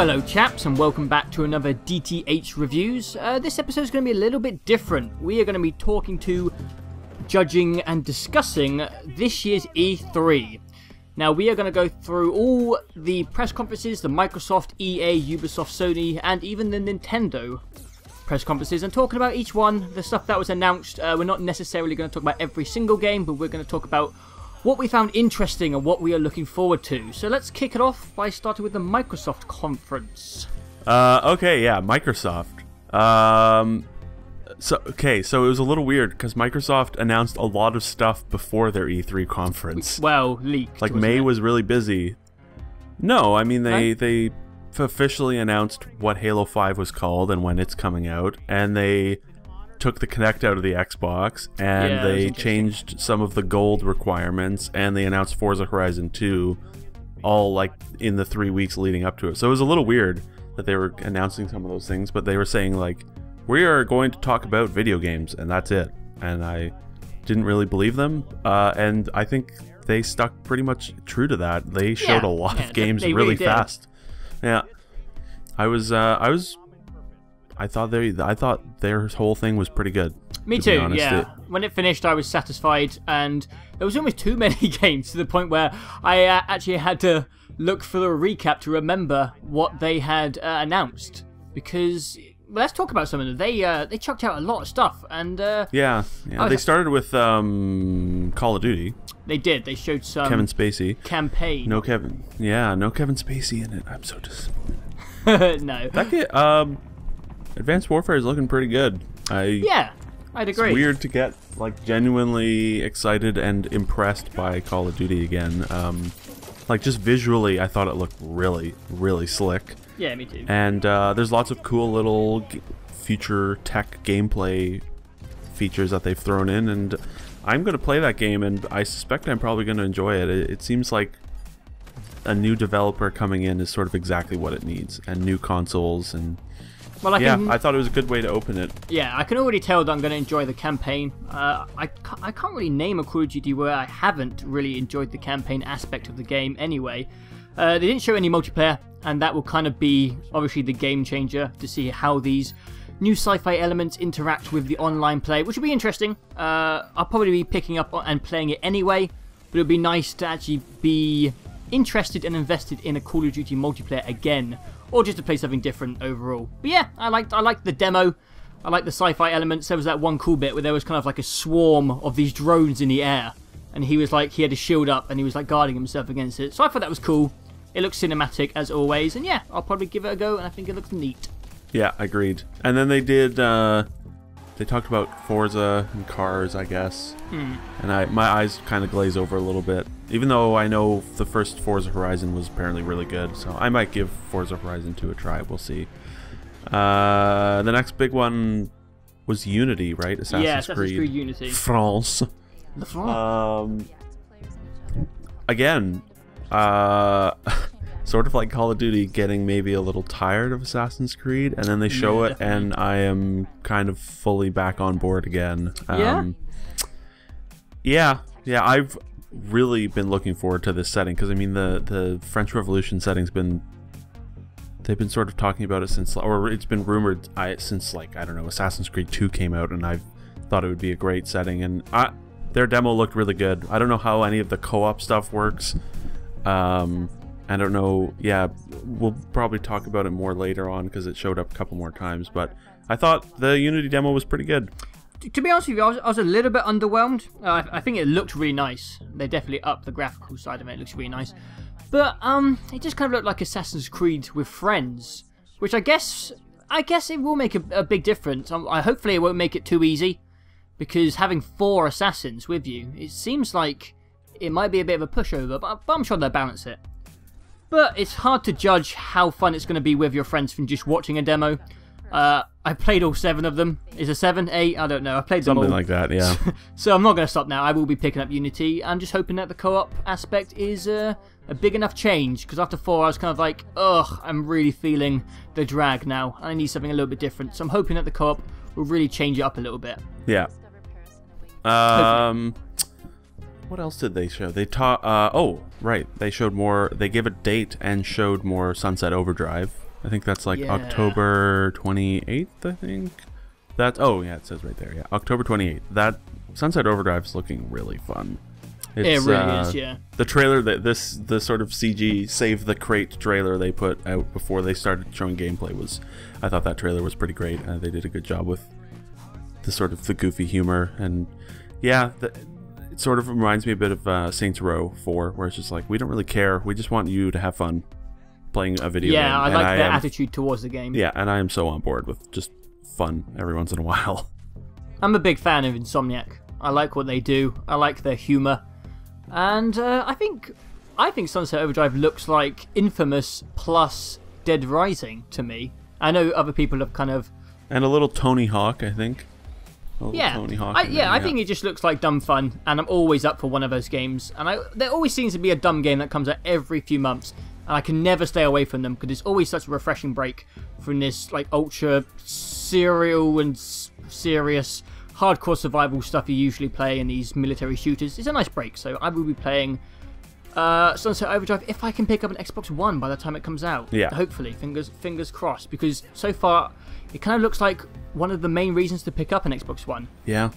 Hello chaps, and welcome back to another DTH Reviews. This episode is going to be a little bit different. We are going to be talking to, judging and discussing this year's E3. Now we are going to go through all the press conferences, the Microsoft, EA, Ubisoft, Sony, and even the Nintendo press conferences, and talking about each one, the stuff that was announced. We're not necessarily going to talk about every single game, but we're going to talk about what we found interesting and what we are looking forward to. So let's kick it off by starting with the Microsoft conference. Okay, yeah, Microsoft. So it was a little weird because Microsoft announced a lot of stuff before their E3 conference. Well, leaked. Like May was really busy. No, I mean they officially announced what Halo 5 was called and when it's coming out, and they took the Kinect out of the Xbox, and they changed some of the gold requirements, and they announced Forza Horizon 2 all like in the 3 weeks leading up to it. So it was a little weird that they were announcing some of those things, but they were saying like, we are going to talk about video games, and that's it. And I didn't really believe them, and I think they stuck pretty much true to that. They showed a lot of games really fast. Yeah, I thought their whole thing was pretty good. Me too, yeah. When it finished, I was satisfied, and there was almost too many games to the point where I actually had to look for the recap to remember what they had announced. Because, well, let's talk about some of them. They chucked out a lot of stuff, and they started with Call of Duty. They did. They showed some Kevin Spacey campaign. No Kevin Spacey in it. I'm so disappointed. No. That kid, Advanced Warfare is looking pretty good. I'd agree. It's weird to get like genuinely excited and impressed by Call of Duty again. Like just visually, I thought it looked really, really slick. Yeah, me too. And there's lots of cool little future tech gameplay features that they've thrown in, and I'm going to play that game, and I suspect I'm probably going to enjoy it. It seems like a new developer coming in is sort of exactly what it needs, and new consoles, and well, I thought it was a good way to open it. Yeah, I can already tell that I'm going to enjoy the campaign. I can't really name a Call of Duty where I haven't really enjoyed the campaign aspect of the game anyway. They didn't show any multiplayer, and that will kind of be, obviously, the game changer to see how these new sci-fi elements interact with the online play, which will be interesting. I'll probably be picking up and playing it anyway, but it would be nice to actually be interested and invested in a Call of Duty multiplayer again, or just to play something different overall. But yeah, I liked the demo. I liked the sci-fi elements. There was that one cool bit where there was kind of like a swarm of these drones in the air, and he was like, he had a shield up, and he was like guarding himself against it. So I thought that was cool. It looks cinematic as always, and yeah, I'll probably give it a go, and I think it looks neat. Yeah, agreed. And then they did, they talked about Forza and cars, I guess. And my eyes kind of glaze over a little bit, even though I know the first Forza Horizon was apparently really good, so I might give Forza Horizon 2 a try. We'll see. The next big one was Unity, right? Assassin's Creed Unity. France. Again, sort of like Call of Duty, getting maybe a little tired of Assassin's Creed, and then they show it, and I am kind of fully back on board again. I've really been looking forward to this setting, because I mean the French Revolution setting's they've been sort of talking about it since, or it's been rumored since, like, I don't know, Assassin's Creed 2 came out, and I thought it would be a great setting, and their demo looked really good. I don't know how any of the co-op stuff works. I don't know. Yeah, we'll probably talk about it more later on because it showed up a couple more times. But I thought the Unity demo was pretty good. To be honest with you, I was a little bit underwhelmed. I think it looked really nice. They definitely upped the graphical side of it. It looks really nice. But it just kind of looked like Assassin's Creed with friends, which I guess it will make a big difference. Hopefully it won't make it too easy, because having 4 assassins with you, it seems like it might be a bit of a pushover, but I'm sure they'll balance it. But it's hard to judge how fun it's going to be with your friends from just watching a demo. I played all 7 of them. Is it 7, 8? I don't know. I played them all. Something like that, yeah. So I'm not going to stop now. I will be picking up Unity. I'm just hoping that the co-op aspect is a big enough change, because after 4 I was kind of like, ugh, I'm really feeling the drag now. I need something a little bit different. So I'm hoping that the co-op will really change it up a little bit. Yeah. What else did they show? They taught. Oh, right. They showed more. They gave a date and showed more Sunset Overdrive. I think that's like Yeah. October 28th, I think. Oh, yeah, it says right there. Yeah, October 28th. That Sunset Overdrive's looking really fun. It really is, yeah. The trailer, the sort of CG Save the Crate trailer they put out before they started showing gameplay I thought that trailer was pretty great. They did a good job with the sort of the goofy humor, and yeah, it sort of reminds me a bit of Saints Row 4, where it's just like, we don't really care, we just want you to have fun playing a video game. Yeah, I like their attitude towards the game. Yeah, and I am so on board with just fun every once in a while. I'm a big fan of Insomniac. I like what they do. I like their humor. And I think Sunset Overdrive looks like Infamous plus Dead Rising to me. I know other people have kind of... And a little Tony Hawk, I think. Yeah, Tony Hawk I think it just looks like dumb fun, and I'm always up for one of those games. And there always seems to be a dumb game that comes out every few months, and I can never stay away from them because it's always such a refreshing break from this like ultra serial and serious hardcore survival stuff you usually play in these military shooters. It's a nice break, so I will be playing Sunset Overdrive if I can pick up an Xbox One by the time it comes out. Yeah. Hopefully, fingers crossed, because so far it kind of looks like one of the main reasons to pick up an Xbox One. Yeah.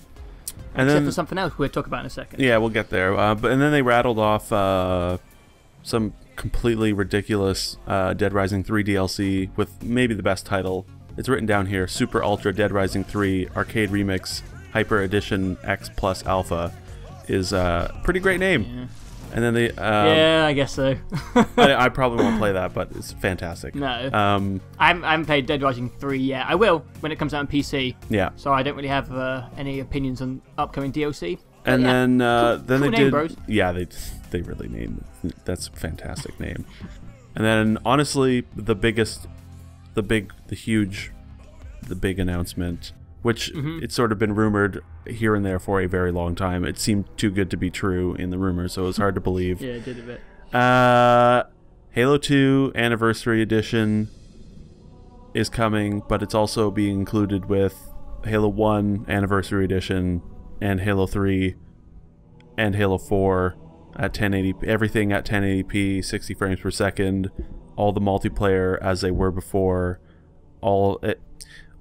And except for something else we'll talk about in a second. Yeah, we'll get there. And then they rattled off some completely ridiculous Dead Rising 3 DLC with maybe the best title. It's written down here: Super Ultra Dead Rising 3 Arcade Remix Hyper Edition X Plus Alpha is a pretty great name. Yeah. And then they... yeah, I guess so. I probably won't play that, but it's fantastic. No. I haven't played Dead Rising 3 yet. I will when it comes out on PC. Yeah. So I don't really have any opinions on upcoming DLC. And yeah, then cool they name, did... bros. Yeah, they really named it. That's a fantastic name. And then, honestly, the big announcement, which it's sort of been rumored here and there for a very long time. It seemed too good to be true in the rumors, so it was hard to believe. Yeah, it did a bit. Halo 2 Anniversary Edition is coming, but it's also being included with Halo 1 Anniversary Edition and Halo 3 and Halo 4 at 1080p, everything at 1080p, 60 frames per second, all the multiplayer as they were before, all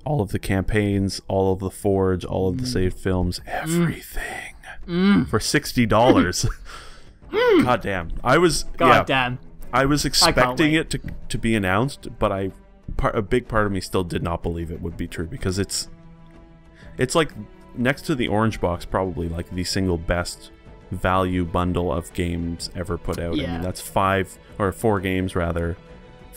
of the campaigns, all of the Forge, all of the saved films, everything for $60. God damn. I was expecting it to be announced, but a big part of me still did not believe it would be true, because it's like next to the Orange Box, probably like the single best value bundle of games ever put out. Yeah. I mean, that's 4 games rather.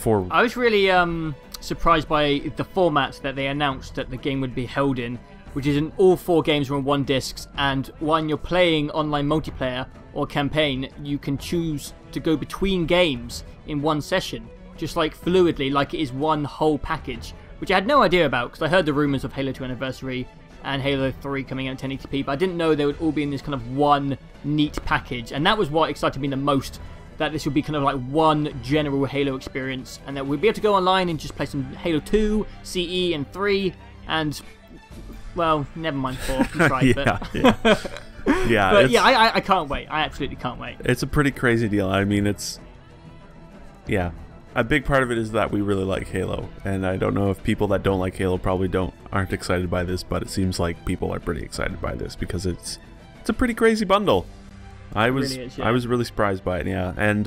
I was really surprised by the format that they announced that the game would be held in, which is in all 4 games are on one disc, and when you're playing online multiplayer or campaign, you can choose to go between games in one session, just like fluidly, like it is one whole package, which I had no idea about, because I heard the rumors of Halo 2 Anniversary and Halo 3 coming out in 1080p, but I didn't know they would all be in this kind of one neat package, and that was what excited me the most, that this would be kind of like one general Halo experience, and that we'd be able to go online and just play some Halo 2, CE, and 3, and, well, never mind 4, you tried, yeah, but yeah, I can't wait. I absolutely can't wait. It's a pretty crazy deal. I mean, yeah. A big part of it is that we really like Halo, and I don't know if people that don't like Halo probably aren't excited by this, but it seems like people are pretty excited by this because it's a pretty crazy bundle. I was really surprised by it, yeah. And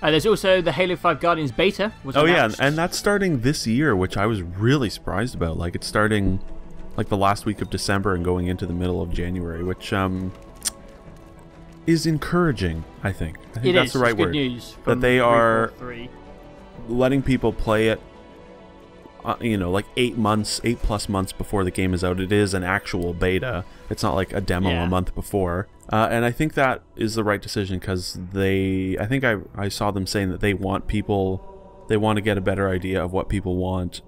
there's also the Halo 5 Guardians beta. Yeah, and that's starting this year, which I was really surprised about. Like, it's starting like the last week of December and going into the middle of January, which is encouraging. I think that's the right word. Good news that they are 3. letting people play it, like 8+ months before the game is out. It is an actual beta. It's not like a demo a month before. And I think that is the right decision, because I think I saw them saying that they want to get a better idea of what people want,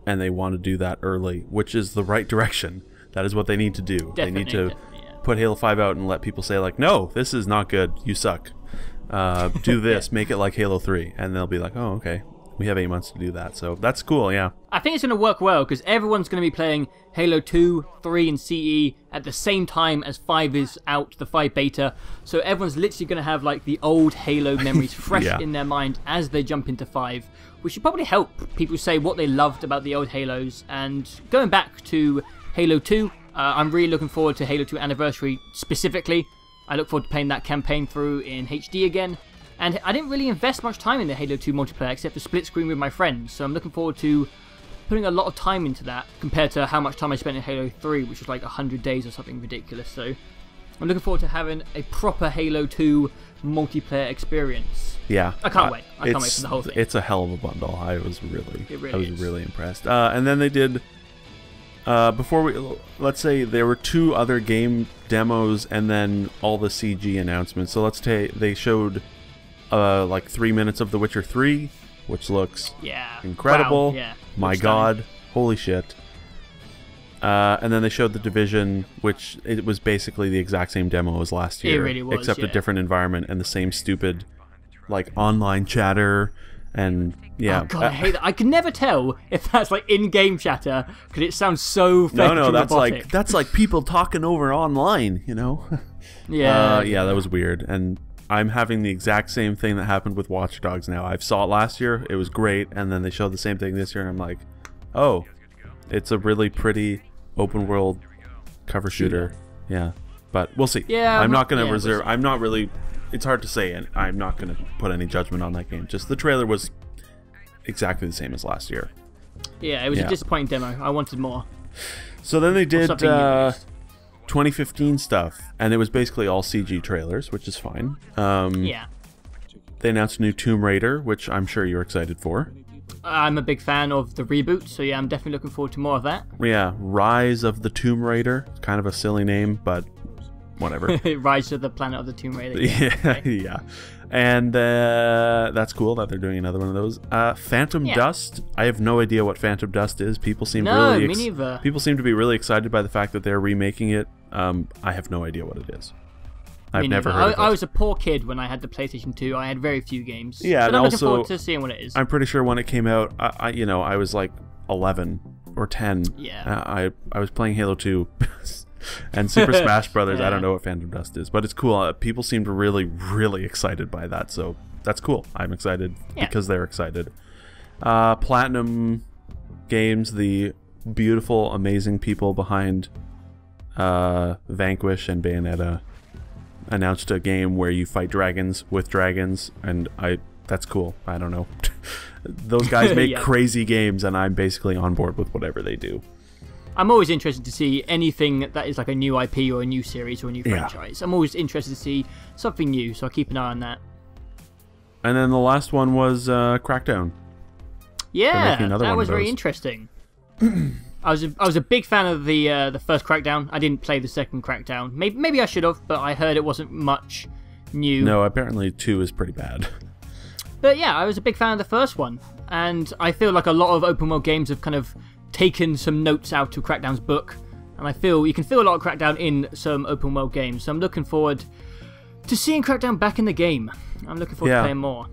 and they want to do that early, which is the right direction. That is what they need to do. They need to put Halo 5 out and let people say, like, no, this is not good. You suck. Do this. Make it like Halo 3. And they'll be like, oh, okay. We have 8 months to do that, so that's cool, yeah. I think it's going to work well because everyone's going to be playing Halo 2, 3, and CE at the same time as 5 is out, the 5 beta. So everyone's literally going to have like the old Halo memories fresh in their mind as they jump into 5, which should probably help people say what they loved about the old Halos. And going back to Halo 2, I'm really looking forward to Halo 2 Anniversary specifically. I look forward to playing that campaign through in HD again. And I didn't really invest much time in the Halo 2 multiplayer except for split screen with my friends, so I'm looking forward to putting a lot of time into that compared to how much time I spent in Halo 3, which was like 100 days or something ridiculous. So I'm looking forward to having a proper Halo 2 multiplayer experience. Yeah. I can't wait. I can't wait for the whole thing. It's a hell of a bundle. I was really impressed. And then they did let's say there were 2 other game demos and then all the CG announcements. So they showed like 3 minutes of The Witcher 3, which looks incredible. Wow, yeah. My God, holy shit. And then they showed The Division, which it was basically the exact same demo as last year. It really was, except a different environment and the same stupid like online chatter and Oh God, I hate that. I can never tell if that's like in-game chatter because it sounds so fake. No, that's like people talking over online, you know? Yeah. Yeah, that was weird. And I'm having the exact same thing that happened with Watch Dogs now. I saw it last year, it was great, and then they showed the same thing this year, and I'm like, oh, it's a really pretty open world cover shooter. Yeah, but we'll see. Yeah, I'm not going to reserve. I'm not really. It's hard to say, and I'm not going to put any judgment on that game. Just the trailer was exactly the same as last year. Yeah, it was a disappointing demo. I wanted more. So then they did 2015 stuff, and it was basically all CG trailers, which is fine. Yeah. They announced a new Tomb Raider, which I'm sure you're excited for. I'm a big fan of the reboot, so yeah, I'm definitely looking forward to more of that. Yeah, Rise of the Tomb Raider. Kind of a silly name, but whatever. Rise to the Planet of the Tomb Raider. Yeah. And that's cool that they're doing another one of those. Phantom Dust. I have no idea what Phantom Dust is. People seem me neither. People seem to be really excited by the fact that they're remaking it. I have no idea what it is. I've never heard of it. I was a poor kid when I had the PlayStation 2. I had very few games. Yeah, but and I'm looking also, forward to seeing what it is. I'm pretty sure when it came out, I was like 11 or 10. Yeah. I was playing Halo 2 and Super Smash Brothers. I don't know what Phantom Dust is, but it's cool. People seemed really, really excited by that, so that's cool. I'm excited because they're excited. Platinum Games, the beautiful, amazing people behind Vanquish and Bayonetta, announced a game where you fight dragons with dragons, and that's cool. I don't know. Those guys make crazy games, and I'm basically on board with whatever they do. I'm always interested to see anything that is like a new IP or a new series or a new franchise. I'm always interested to see something new, so I'll keep an eye on that. And then the last one was Crackdown. Yeah, that was very interesting. I was a big fan of the first Crackdown. I didn't play the second Crackdown. Maybe I should have, but I heard it wasn't much new. No, apparently 2 is pretty bad. But yeah, I was a big fan of the first one, and I feel like a lot of open world games have kind of taken some notes out of Crackdown's book, and I feel you can feel a lot of Crackdown in some open world games. So I'm looking forward to seeing Crackdown back in the game. I'm looking forward to playing more.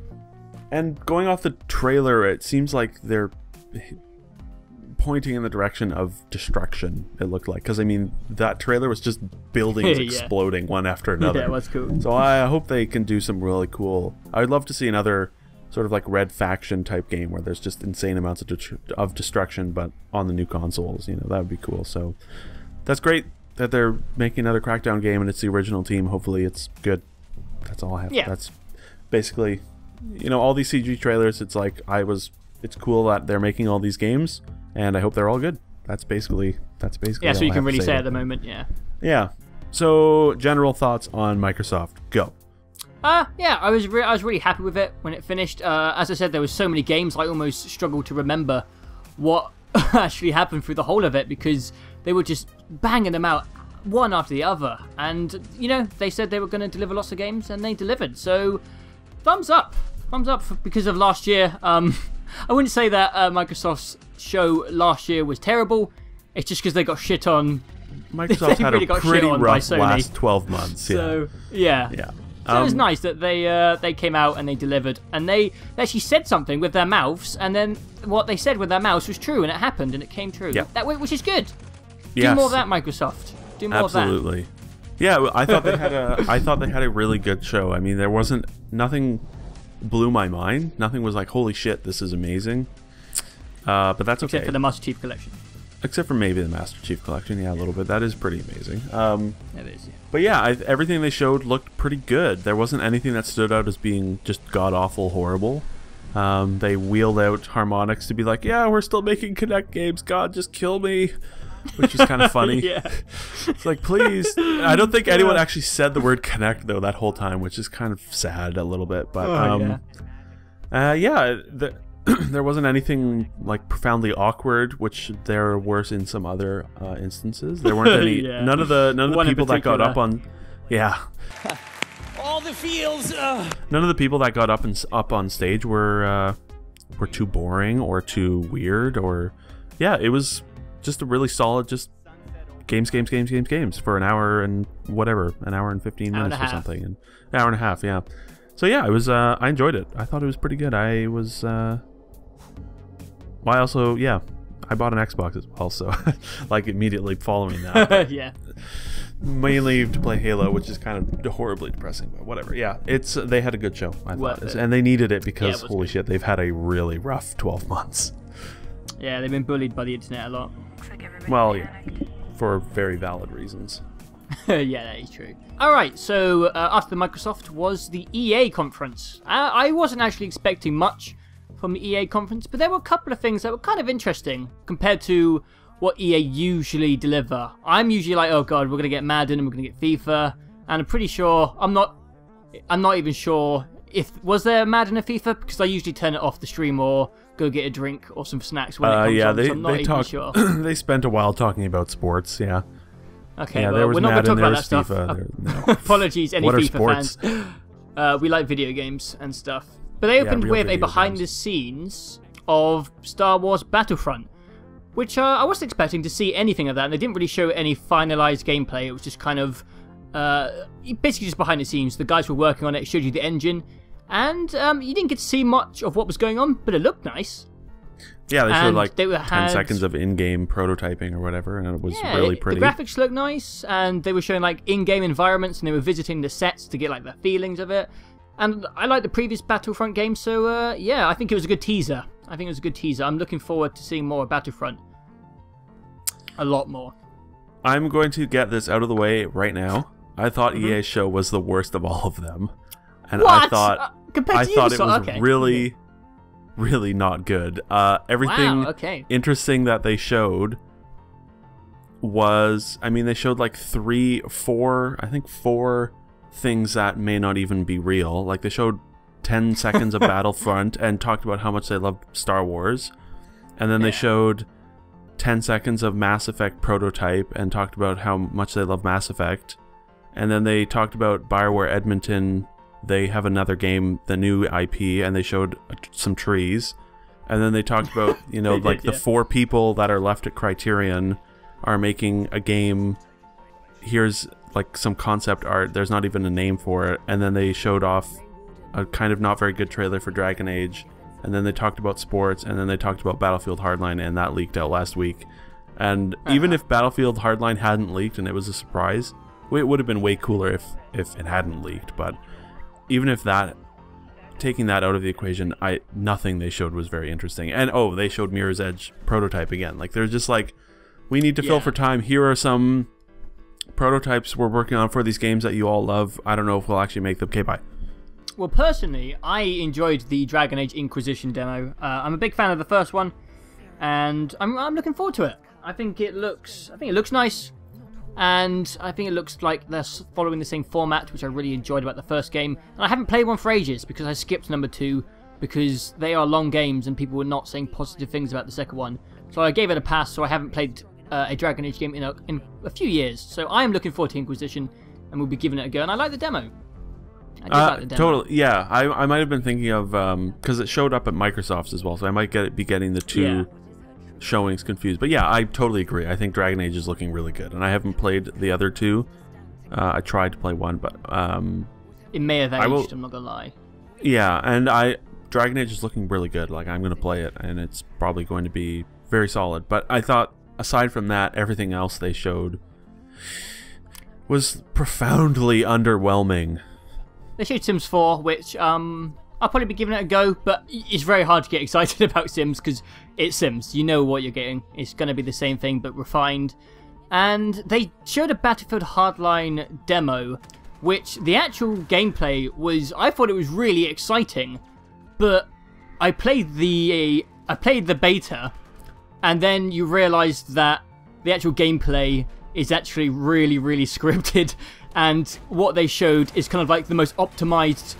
And going off the trailer, it seems like they're pointing in the direction of destruction, it looked like, because I mean that trailer was just buildings exploding one after another. Yeah, it was cool. So I hope they can do some really cool. I'd love to see another sort of like Red Faction type game where there's just insane amounts of destruction, but on the new consoles. You know, that would be cool. So that's great that they're making another Crackdown game and it's the original team. Hopefully it's good. That's all I have. That's basically, you know, all these CG trailers. It's like it's cool that they're making all these games, and I hope they're all good. That's basically. Yeah, so you can really say at the moment. Yeah. So general thoughts on Microsoft. Go. Yeah, I was really happy with it when it finished. As I said, there was so many games I almost struggled to remember what actually happened through the whole of it, because they were just banging them out one after the other. And, you know, they said they were going to deliver lots of games, and they delivered. So, thumbs up. Thumbs up because of last year. I wouldn't say that Microsoft's show last year was terrible. It's just because they got shit on. Microsoft had really a pretty rough last 12 months. So, yeah. So it was nice that they came out and they delivered, and they actually said something with their mouths, and then what they said with their mouths was true, and it happened, and it came true. Yeah. Which is good. Yes. Do more of that, Microsoft. Do more Absolutely. of that. Yeah, I thought they had a really good show. I mean, there wasn't nothing blew my mind. Nothing was like, holy shit, this is amazing. But that's okay. Except for the Master Chief Collection. Except for maybe the Master Chief Collection, yeah, a little bit. That is pretty amazing. It is, yeah. But yeah, everything they showed looked pretty good. There wasn't anything that stood out as being just god-awful horrible. They wheeled out harmonics to be like, yeah, we're still making Kinect games. God, just kill me. Which is kind of funny. Yeah. It's like, please. I don't think anyone actually said the word Kinect, though, that whole time, which is kind of sad a little bit. But, there wasn't anything like profoundly awkward, which there were in some other instances. There weren't any. None of the people that got up on, all the feels. None of the people that got up on stage were too boring or too weird or, it was just a really solid games for an hour and whatever, an hour and 15 minutes or something, an hour and a half, yeah. So yeah, it was. I enjoyed it. I thought it was pretty good. I was. Well, I also, I bought an Xbox as well, so like immediately following that. Yeah. Mainly to play Halo, which is kind of horribly depressing, but whatever. Yeah, they had a good show, I thought, and they needed it because holy shit, they've had a really rough 12 months. Yeah, they've been bullied by the internet a lot. Well, yeah, for very valid reasons. Yeah, that is true. Alright, so after the Microsoft was the EA conference. I wasn't actually expecting much from the EA conference, but there were a couple of things that were kind of interesting compared to what EA usually deliver. I'm usually like, oh god, we're going to get Madden and we're going to get FIFA, and I'm pretty sure, I'm not even sure if, was there Madden or FIFA? Because I usually turn it off the stream or go get a drink or some snacks when it comes on, so I'm not even sure. They spent a while talking about sports, yeah. Okay, yeah, well, we're not going to talk about that stuff. No. Apologies, any FIFA fans. We like video games and stuff. But they opened with a behind-the-scenes of Star Wars Battlefront, which I wasn't expecting to see anything of that, and they didn't really show any finalized gameplay. It was just kind of basically just behind the scenes. The guys were working on it, showed you the engine, and you didn't get to see much of what was going on, but it looked nice. Yeah, they showed like 10 seconds of in-game prototyping or whatever, and it was really pretty. The graphics looked nice, and they were showing like in-game environments, and they were visiting the sets to get like the feelings of it. And I like the previous Battlefront game, so yeah, I think it was a good teaser. I'm looking forward to seeing more of Battlefront. A lot more. I'm going to get this out of the way right now. I thought EA's show was the worst of all of them. And what? I thought it was really, really not good. Everything interesting that they showed was, I mean, they showed like four things that may not even be real. Like they showed 10 seconds of Battlefront and talked about how much they love Star Wars, and then they showed 10 seconds of Mass Effect prototype and talked about how much they love Mass Effect, and then they talked about BioWare Edmonton. They have another game, the new IP, and they showed some trees, and then they talked about the 4 people that are left at Criterion are making a game. Here's like some concept art, there's not even a name for it, and then they showed off a kind of not very good trailer for Dragon Age, and then they talked about sports, and then they talked about Battlefield Hardline, and that leaked out last week. And even if Battlefield Hardline hadn't leaked and it was a surprise, it would have been way cooler if it hadn't leaked. But even if that, taking that out of the equation, nothing they showed was very interesting. And they showed Mirror's Edge prototype again. Like they're just like, we need to fill for time. Here are some prototypes we're working on for these games that you all love. I don't know if we'll actually make them. Okay, bye. Well, personally, I enjoyed the Dragon Age Inquisition demo. I'm a big fan of the first one, and I'm looking forward to it. I think it looks nice, and I think it looks like they're following the same format, which I really enjoyed about the first game. And I haven't played one for ages because I skipped number 2 because they are long games and people were not saying positive things about the second one. So I gave it a pass. So I haven't played a Dragon Age game in a few years. So I am looking forward to Inquisition, and we'll be giving it a go. And I like the demo. I did like the demo. Totally, yeah. I might have been thinking of because it showed up at Microsoft's as well, so I might be getting the two showings confused. But yeah, I totally agree. I think Dragon Age is looking really good, and I haven't played the other two. I tried to play one, but it may have aged, I'm not gonna lie. Yeah, and Dragon Age is looking really good. Like, I'm gonna play it, and it's probably going to be very solid. But I thought, aside from that, everything else they showed was profoundly underwhelming. They showed Sims 4, which I'll probably be giving it a go, but it's very hard to get excited about Sims because it's Sims. You know what you're getting. It's going to be the same thing but refined. And they showed a Battlefield Hardline demo, which the actual gameplay was, I thought it was really exciting, but I played the beta, and then you realised that the actual gameplay is actually really, really scripted, and what they showed is kind of like the most optimized.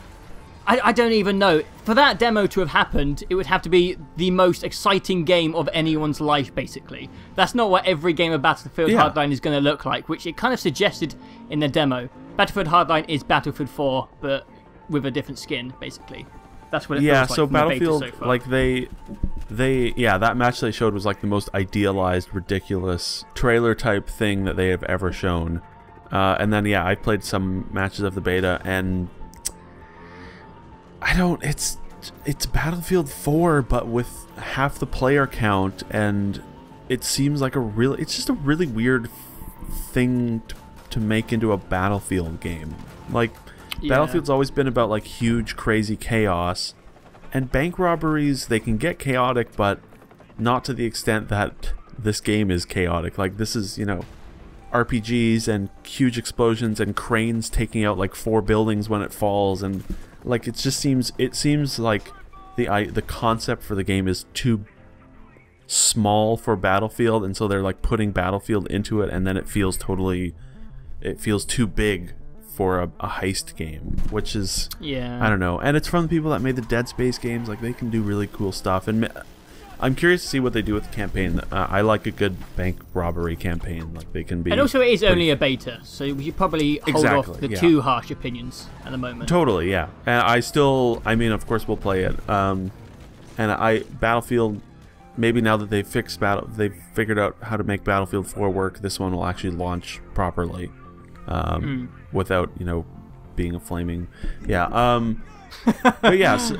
I don't even know. For that demo to have happened, it would have to be the most exciting game of anyone's life, basically. That's not what every game of Battlefield Hardline is going to look like, which it kind of suggested in the demo. Battlefield Hardline is Battlefield 4, but with a different skin, basically. That's what it feels like. So from the beta Battlefield, so far. like that match they showed was like the most idealized, ridiculous trailer type thing that they have ever shown. And then I played some matches of the beta, and it's Battlefield 4, but with half the player count, and it seems like it's just a really weird thing to make into a Battlefield game. Like, Battlefield's always been about like huge, crazy chaos, and bank robberies, they can get chaotic, but not to the extent that this game is chaotic. Like, this is, RPGs and huge explosions and cranes taking out like 4 buildings when it falls, and like it seems like the concept for the game is too small for Battlefield, and so they're like putting Battlefield into it, and then it feels too big for a heist game, which is, I don't know. And it's from the people that made the Dead Space games. Like, they can do really cool stuff, and I'm curious to see what they do with the campaign. I like a good bank robbery campaign. Like, they can be. And also, it is only a beta, so we should probably hold off the too harsh opinions at the moment. Totally, yeah. And I mean, of course, we'll play it. And Battlefield. Maybe now that they've figured out how to make Battlefield 4 work, this one will actually launch properly, without being a flaming. But yes,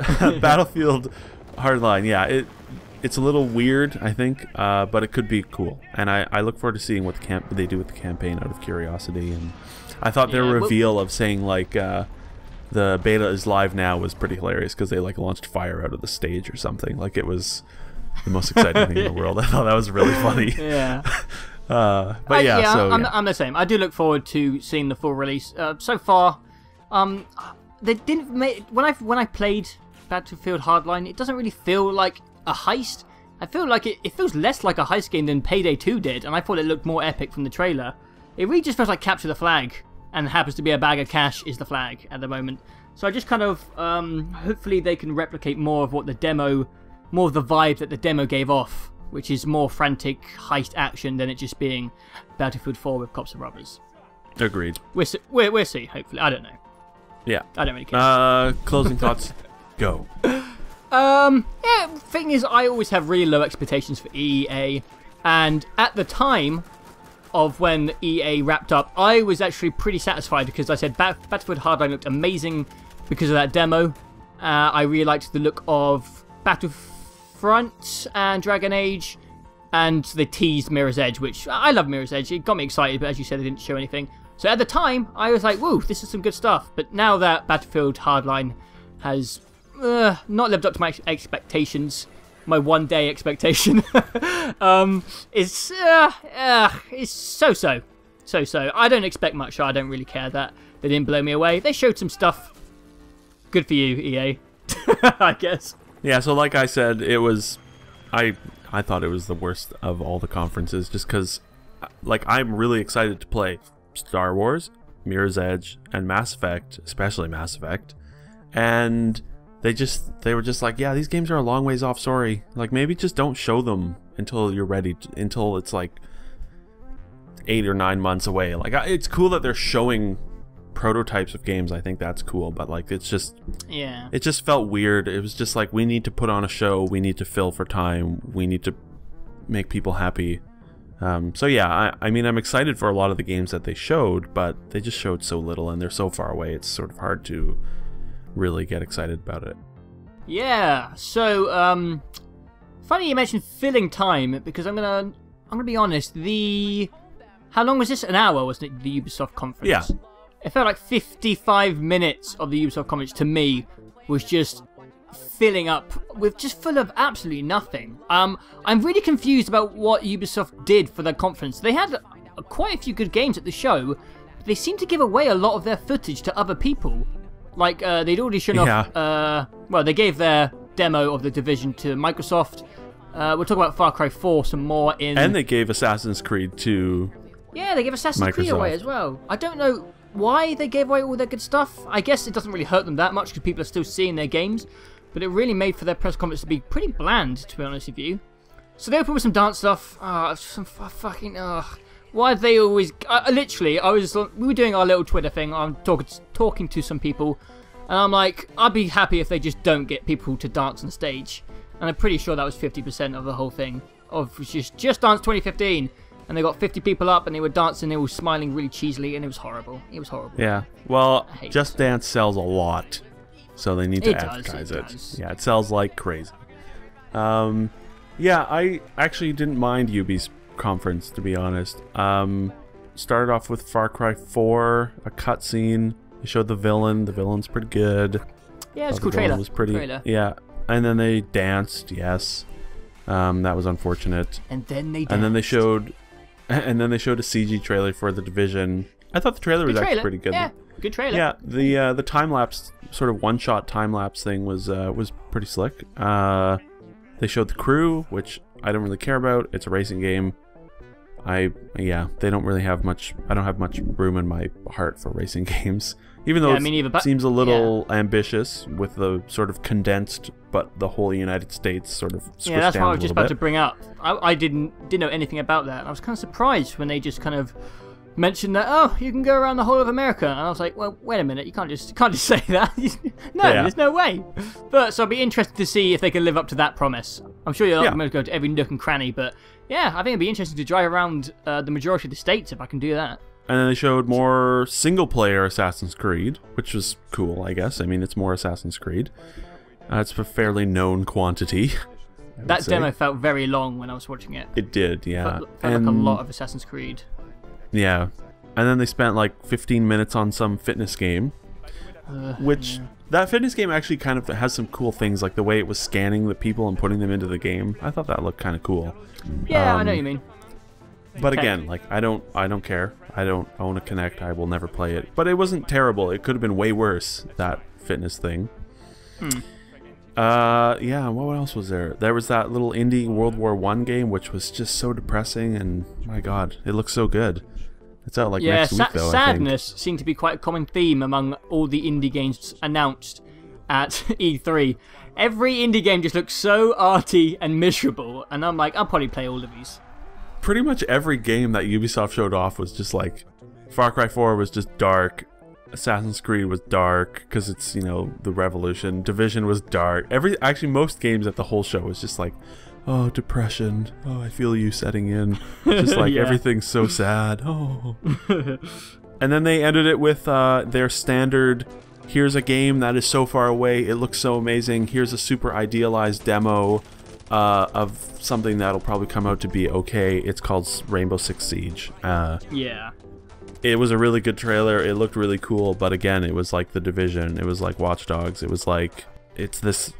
Battlefield Hardline. It's a little weird, I think, but it could be cool, and I look forward to seeing what they do with the campaign out of curiosity. And I thought their reveal of saying like the beta is live now was pretty hilarious, because they like launched fire out of the stage or something. Like, it was the most exciting thing in the world. I thought that was really funny. I'm the same. I do look forward to seeing the full release. So far, they didn't make when I played Battlefield Hardline, it doesn't really feel like a heist. I feel like it feels less like a heist game than Payday 2 did, and I thought it looked more epic from the trailer. It really just feels like capture the flag, and happens to be a bag of cash is the flag at the moment. So I just kind of hopefully they can replicate more of the vibe that the demo gave off, which is more frantic heist action than it just being Battlefield 4 with cops and robbers. Agreed. We'll see, hopefully. I don't know. Yeah. I don't really care. Closing thoughts. Go. Thing is, I always have really low expectations for EA, and at the time of when EA wrapped up, I was actually pretty satisfied, because I said Battlefield Hardline looked amazing because of that demo. I really liked the look of Battlefront and Dragon Age, and they teased Mirror's Edge, which I love Mirror's Edge. It got me excited, but as you said, they didn't show anything. So at the time, I was like, whoa, this is some good stuff. But now that Battlefield Hardline has not lived up to my expectations, my one-day expectation, it's so-so. So-so. I don't expect much, so I don't really care that they didn't blow me away. They showed some stuff. Good for you, EA. I guess. Yeah, so like I said, it was... I thought it was the worst of all the conferences, just because, like, I'm really excited to play Star Wars, Mirror's Edge, and Mass Effect, especially Mass Effect, and they were just like, yeah, these games are a long ways off, sorry. Like, maybe just don't show them until you're ready, until it's like 8 or 9 months away. Like, it's cool that they're showing prototypes of games. I think that's cool, but like, it's just, yeah, it just felt weird. It was just like, we need to put on a show, we need to fill for time, we need to make people happy, So yeah, I mean, I'm excited for a lot of the games that they showed, but they just showed so little and they're so far away. It's sort of hard to really get excited about it. Yeah. So, funny you mentioned filling time, because I'm gonna be honest. How long was this? An hour, wasn't it? The Ubisoft conference. Yeah. It felt like 55 minutes of the Ubisoft conference to me was just filling up with just full of absolutely nothing. I'm really confused about what Ubisoft did for their conference. They had quite a few good games at the show, but they seemed to give away a lot of their footage to other people. Like, they'd already shown off, well, they gave their demo of The Division to Microsoft. We'll talk about Far Cry 4 some more in... And they gave Assassin's Creed to Yeah, they gave Assassin's Creed away as well. I don't know why they gave away all their good stuff. I guess it doesn't really hurt them that much because people are still seeing their games. But it really made for their press conference to be pretty bland, to be honest with you. So they opened with some dance stuff. Why do they always... literally, we were doing our little Twitter thing. I'm talking to some people. And I'm like, I'd be happy if they just don't get people to dance on stage. And I'm pretty sure that was 50% of the whole thing. Of just Dance 2015. And they got 50 people up and they were dancing. They were smiling really cheesily. And it was horrible. It was horrible. Yeah. Well, Just Dance sells a lot. So they need to advertise it. Yeah, it sells like crazy. Yeah, I actually didn't mind Ubi's conference, to be honest. Started off with Far Cry 4, a cutscene. They showed the villain. The villain's pretty good. Yeah, it's a cool trailer. Was pretty, yeah, and then they danced. Yes, that was unfortunate. And then they danced. And then they showed, a CG trailer for The Division. I thought the trailer was actually pretty good. Yeah, good trailer. Yeah, the time lapse, sort of one shot time lapse thing was pretty slick. They showed the crew, which I don't really care about. It's a racing game. They don't really have much. I don't have much room in my heart for racing games, even though it seems a little ambitious with the sort of condensed, but the whole United States sort of. Yeah, that's what I was just about to bring up. I didn't know anything about that. I was kind of surprised when they just kind of mentioned that, oh, you can go around the whole of America, and I was like, well, wait a minute, you can't just say that. There's no way. But so I'll be interested to see if they can live up to that promise. I'm sure you're not going to go to every nook and cranny, but yeah, I think it'd be interesting to drive around the majority of the states if I can do that. And then they showed more single-player Assassin's Creed, which was cool, I guess. I mean, it's more Assassin's Creed. It's a fairly known quantity. That demo felt very long when I was watching it. It did, yeah. Felt like a lot of Assassin's Creed. Yeah, and then they spent like 15 minutes on some fitness game, which that fitness game actually kind of has some cool things, like the way it was scanning the people and putting them into the game. I thought that looked kind of cool. Yeah, I know what you mean. But again, like I don't care. I don't own a Kinect. I will never play it. But it wasn't terrible. It could have been way worse, that fitness thing. Yeah, what else was there? There was that little indie World War I game, which was just so depressing, and my god, it looks so good. It's out like next week, though, sadness seemed to be quite a common theme among all the indie games announced at E3. Every indie game just looks so arty and miserable, and I'm like, I'll probably play all of these. Pretty much every game that Ubisoft showed off was just like, Far Cry 4 was just dark, Assassin's Creed was dark, because it's, you know, the Revolution, Division was dark. Actually, most games at the whole show was just like, oh, depression. Oh, I feel you setting in. Just like everything's so sad. Oh. And then they ended it with their standard, here's a game that is so far away, it looks so amazing. Here's a super idealized demo of something that'll probably come out to be okay. It's called Rainbow Six Siege. Yeah. It was a really good trailer. It looked really cool, but again, it was like The Division. It was like Watch Dogs. It was like, it's this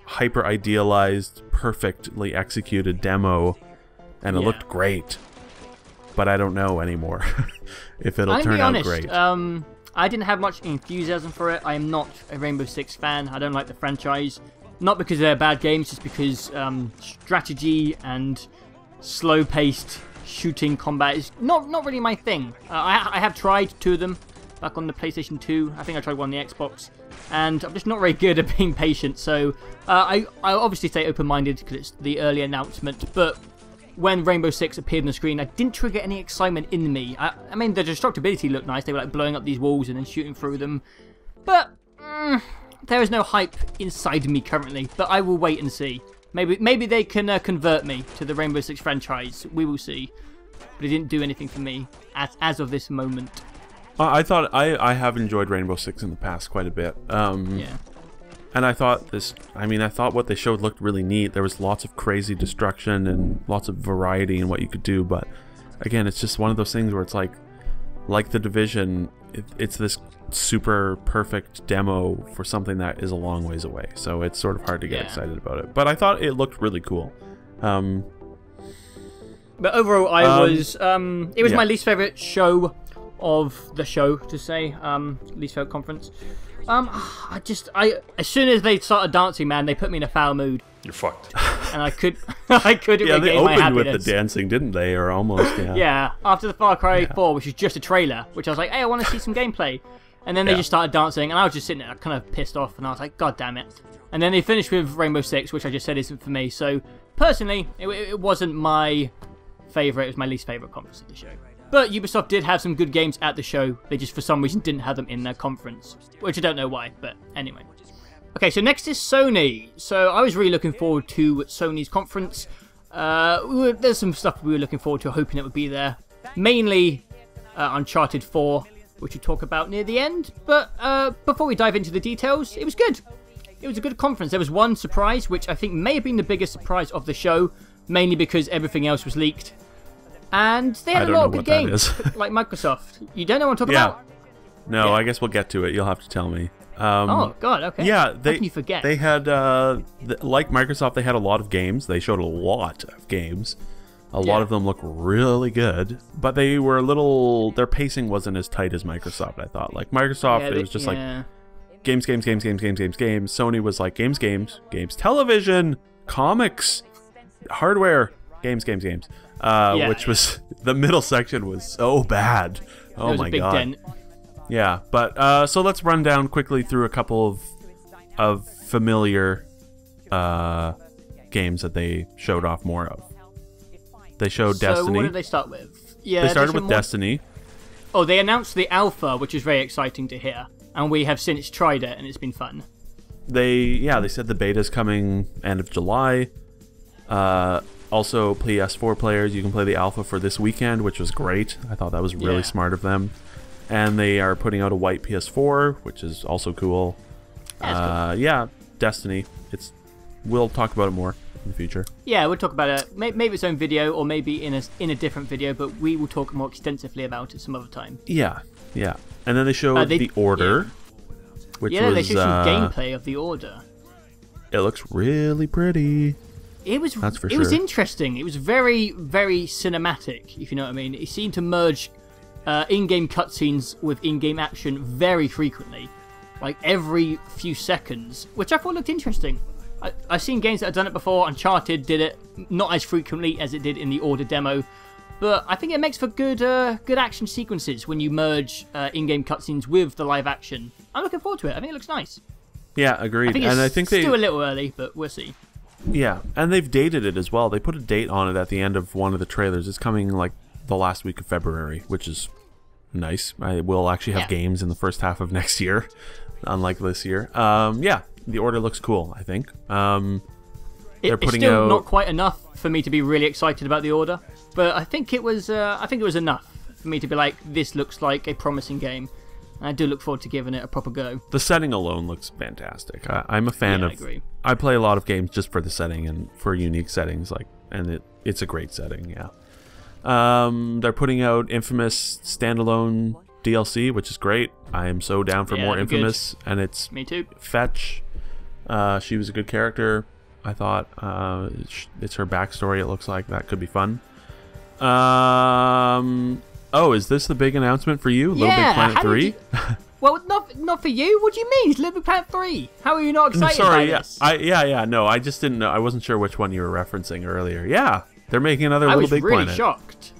hyper idealized, perfectly executed demo, and it looked great, but I don't know anymore if it'll turn out great. I didn't have much enthusiasm for it. I am not a Rainbow Six fan. I don't like the franchise, not because they're bad games, just because strategy and slow-paced shooting combat is not really my thing. I have tried two of them back on the PlayStation 2. I think I tried one on the Xbox. And I'm just not very good at being patient, so I obviously stay open-minded because it's the early announcement, but when Rainbow Six appeared on the screen, I didn't trigger any excitement in me. I mean, the destructibility looked nice. They were like blowing up these walls and then shooting through them, but there is no hype inside me currently, but I will wait and see. Maybe they can convert me to the Rainbow Six franchise. We will see. But it didn't do anything for me as of this moment. I thought I have enjoyed Rainbow Six in the past quite a bit. Yeah. And I thought I thought what they showed looked really neat. There was lots of crazy destruction and lots of variety in what you could do. But again, it's just one of those things where it's like The Division, it's this super perfect demo for something that is a long ways away. So it's sort of hard to get excited about it. But I thought it looked really cool. But overall, it was my least favorite show of the show, to say. Least favorite conference. As soon as they started dancing, man, they put me in a foul mood. You're fucked. And I couldn't regain my happiness. They opened with the dancing, didn't they? Or almost, yeah. Yeah, after the Far Cry 4, which was just a trailer, which I was like, hey, I want to see some gameplay. And then they just started dancing, and I was just sitting there kind of pissed off, and I was like, God damn it. And then they finished with Rainbow Six, which I just said isn't for me. So, personally, it wasn't my favourite. It was my least favourite conference of the show. But Ubisoft did have some good games at the show. They just, for some reason, didn't have them in their conference. Which I don't know why, but anyway. Okay, so next is Sony. So I was really looking forward to Sony's conference. There's some stuff we were looking forward to, hoping it would be there. Mainly Uncharted 4, which we'll talk about near the end. But before we dive into the details, it was good. It was a good conference. There was one surprise, which I think may have been the biggest surprise of the show, mainly because everything else was leaked. And they had a lot of good games, like Microsoft. You don't know what I'm talking about? No, I guess we'll get to it. You'll have to tell me. Oh, God, okay. Yeah, how can you forget? They had, like Microsoft, they had a lot of games. They showed a lot of games. A lot of them look really good, but they were their pacing wasn't as tight as Microsoft, I thought. Like Microsoft, it was just like games. Sony was like games, television, comics, hardware, games. Which was, the middle section was so bad. Oh my God. Dent. Yeah, but so let's run down quickly through a couple of familiar games that they showed off more of. They showed Destiny. What did they start with? Yeah, they started with Destiny. Oh, they announced the alpha, which is very exciting to hear, and we have since tried it, and it's been fun. They said the beta's coming end of July. Also, PS4 players, you can play the alpha for this weekend, which was great. I thought that was really smart of them. And they are putting out a white PS4, which is also cool. Cool. Yeah, Destiny. We'll talk about it more in the future. Yeah, we'll talk about it. Maybe its own video, or maybe in a different video, but we will talk more extensively about it some other time. Yeah. And then they showed The Order, which was... they showed some gameplay of The Order. It looks really pretty. That's for sure. It was interesting. It was very, very cinematic, if you know what I mean. It seemed to merge in-game cutscenes with in-game action very frequently. Like every few seconds, which I thought looked interesting. I've seen games that have done it before. Uncharted did it, not as frequently as it did in the Order demo. But I think it makes for good action sequences when you merge in-game cutscenes with the live action. I'm looking forward to it. I think it looks nice. Yeah, agreed. I think it's still a little early, but we'll see. Yeah, and they've dated it as well. They put a date on it at the end of one of the trailers. It's coming like the last week of February, which is nice. We'll actually have games in the first half of next year, unlike this year. The Order looks cool, I think. They're putting it's still out... not quite enough for me to be really excited about The Order, but I think it was enough for me to be like, this looks like a promising game. And I do look forward to giving it a proper go. The setting alone looks fantastic. I'm a fan of... I agree. I play a lot of games just for the setting and for unique settings, and it's a great setting, yeah. They're putting out Infamous standalone DLC, which is great. I am so down for more Infamous, and it's... Me too. Fetch. She was a good character, I thought. It's her backstory, it looks like. That could be fun. Oh, is this the big announcement for you? Little Big Planet 3? Well, not for you. What do you mean? It's Little Big Planet 3. How are you not excited by this? No, I just didn't know. I wasn't sure which one you were referencing earlier. Yeah, they're making another Little Big Planet. I was really shocked.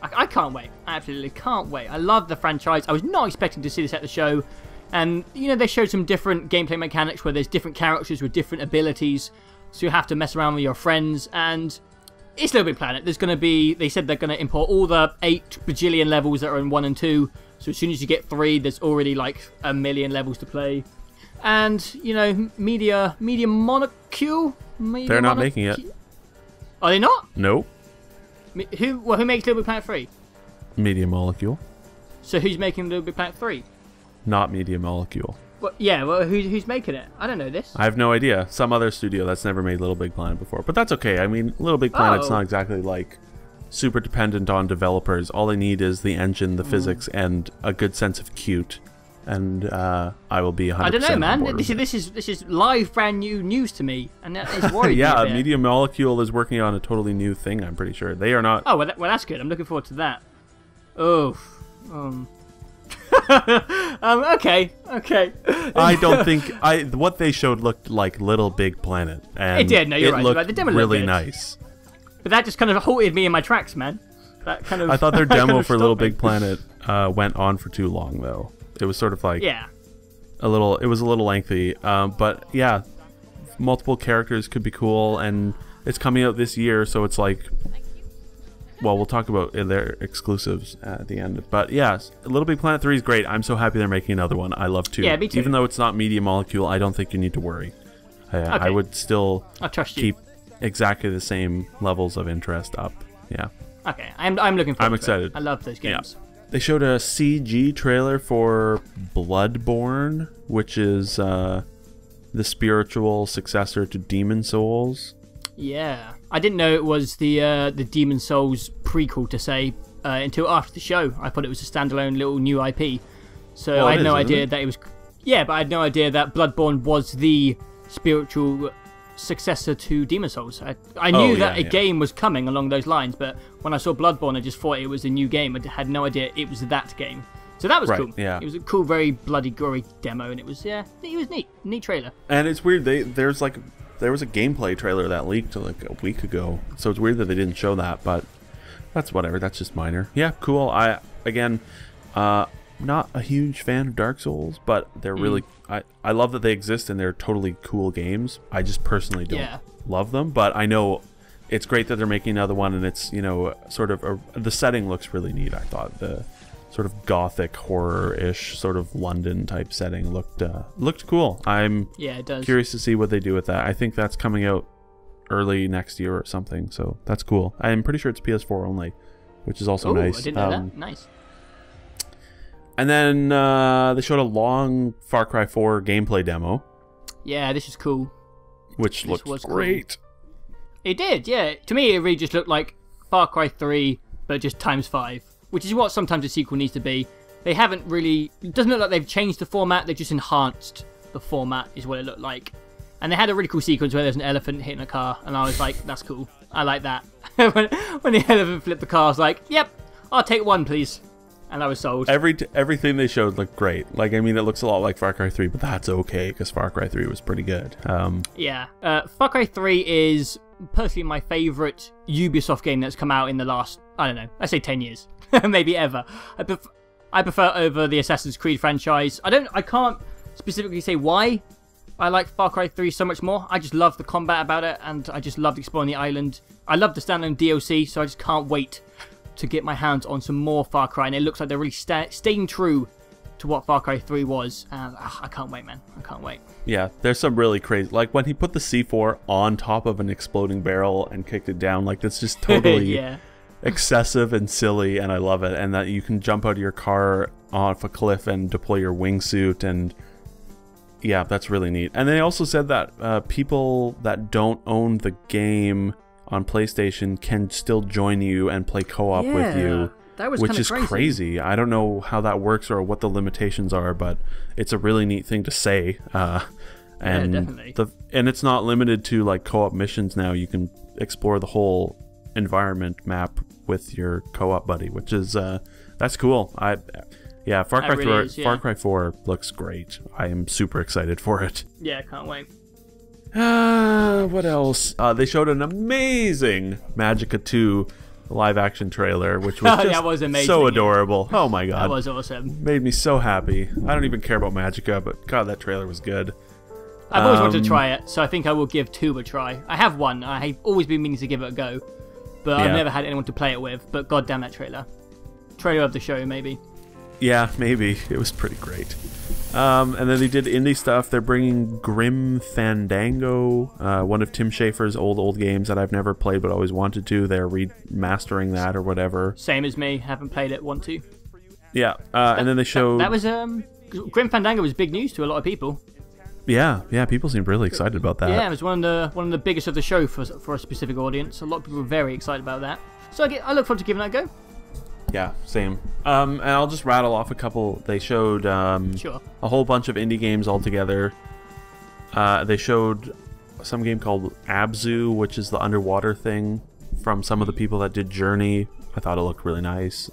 I can't wait. I absolutely can't wait. I love the franchise. I was not expecting to see this at the show. And, they showed some different gameplay mechanics where there's different characters with different abilities. So you have to mess around with your friends. And it's Little Big Planet. There's going to be... They said they're going to import all the 8 bajillion levels that are in 1 and 2. So as soon as you get 3, there's already like 1 million levels to play. and you know, Media Molecule. They're not making it. Are they not? Nope. Who makes Little Big Planet 3? Media Molecule. So who's making Little Big Planet 3? Not Media Molecule. Well, yeah, well, who's making it? I don't know this. I have no idea. Some other studio that's never made Little Big Planet before. But that's okay. I mean, Little Big Planet's not exactly like super dependent on developers. All they need is the engine, the physics, and a good sense of cute. And I will be 100% I don't know, man. on board This is live, brand new news to me, and that is worrying me a bit. Media Molecule is working on a totally new thing. I'm pretty sure they are not. Oh, well, that's good. I'm looking forward to that. Oh, okay. I don't think what they showed looked like Little Big Planet, and it did. No, you're right. Looked the demo really looked good. nice. But that just kind of halted me in my tracks, man. That kind of. I thought their demo kind of for Little stopped me. Big Planet went on for too long, though. It was sort of like Yeah. It was a little lengthy, but yeah, multiple characters could be cool, and it's coming out this year, so it's like. Well, we'll talk about their exclusives at the end. But yeah, Little Big Planet 3 is great. I'm so happy they're making another one. I love 2. Yeah, me too. Even though it's not Media Molecule, I don't think you need to worry. I would still I trust you. keep exactly the same levels of interest up. Yeah. Okay, I'm looking forward I'm to excited. it. I love those games. Yeah. They showed a CG trailer for Bloodborne, which is the spiritual successor to Demon Souls. Yeah. I didn't know it was the Demon Souls prequel to say until after the show. I thought it was a standalone little new IP. So Well, I had it no is, idea isn't it? that it was. Yeah, but I had no idea that Bloodborne was the spiritual successor to Demon Souls. I knew that a game was coming along those lines, but when I saw Bloodborne, I just thought it was a new game. I had no idea it was that game. So that was Right, cool. yeah. It was a cool, very bloody, gory demo, and it was neat trailer. And it's weird. There was a gameplay trailer that leaked like a week ago, so it's weird that they didn't show that. But that's whatever. That's just minor. Yeah, cool. Not a huge fan of Dark Souls, but they're really. I love that they exist and they're totally cool games. I just personally don't love them, but I know it's great that they're making another one, and it's sort of the setting looks really neat. I thought the sort of gothic horror-ish sort of London type setting looked cool. It does. Curious to see what they do with that. I think that's coming out early next year or something, so that's cool. I'm pretty sure it's PS4 only, which is also nice. I didn't know that. Nice. And then they showed a long Far Cry 4 gameplay demo. Yeah, this is cool. Which looked great. Cool. It did, yeah. To me, it really just looked like Far Cry 3, but just times 5, which is what sometimes a sequel needs to be. They haven't really... It doesn't look like they've changed the format, they've just enhanced the format, is what it looked like. And they had a really cool sequence where there's an elephant hitting a car, and I was like, that's cool. I like that. when the elephant flipped the car, I was like, yep, I'll take one, please. And I was sold. Everything they showed looked great. Like, I mean, it looks a lot like Far Cry 3, but that's okay, because Far Cry 3 was pretty good. Yeah. Far Cry 3 is personally my favourite Ubisoft game that's come out in the last, I don't know, let's say 10 years. Maybe ever. I prefer over the Assassin's Creed franchise. I can't specifically say why I like Far Cry 3 so much more. I just love the combat about it, and I just loved exploring the island. I love the standalone DLC, so I just can't wait to get my hands on some more Far Cry, and it looks like they're really staying true to what Far Cry 3 was, and I can't wait, man. I can't wait. Yeah, there's some really crazy, like when he put the C4 on top of an exploding barrel and kicked it down, like that's just totally excessive and silly, and I love it. And that you can jump out of your car off a cliff and deploy your wingsuit, and yeah, that's really neat. And they also said that people that don't own the game on PlayStation can still join you and play co-op with you, which is crazy. I don't know how that works or what the limitations are, but it's a really neat thing to say. And definitely. And it's not limited to like co-op missions now. You can explore the whole environment map with your co-op buddy, which is that's cool. Far Cry 4 looks great. I am super excited for it. Yeah, can't wait. What else? They showed an amazing Magicka 2 live action trailer, which was just was amazing, so adorable. Oh my god. That was awesome. Made me so happy. I don't even care about Magicka, but god, that trailer was good. I've always wanted to try it, so I think I will give 2 a try. I have one. I've always been meaning to give it a go, but I've never had anyone to play it with. But goddamn that trailer. Trailer of the show, maybe. Yeah, maybe. It was pretty great. And then they did indie stuff. They're bringing Grim Fandango, one of Tim Schafer's old games that I've never played but always wanted to. They're remastering that or whatever. Same as me. Haven't played it. Want to. Yeah. And then they showed... That was... Grim Fandango was big news to a lot of people. Yeah. People seemed really excited about that. Yeah, it was one of the biggest of the show for a specific audience. A lot of people were very excited about that. So I look forward to giving that a go. Yeah, same. And I'll just rattle off a couple. They showed Sure. a whole bunch of indie games all together. They showed some game called Abzu, which is the underwater thing from some of the people that did Journey. I thought it looked really nice.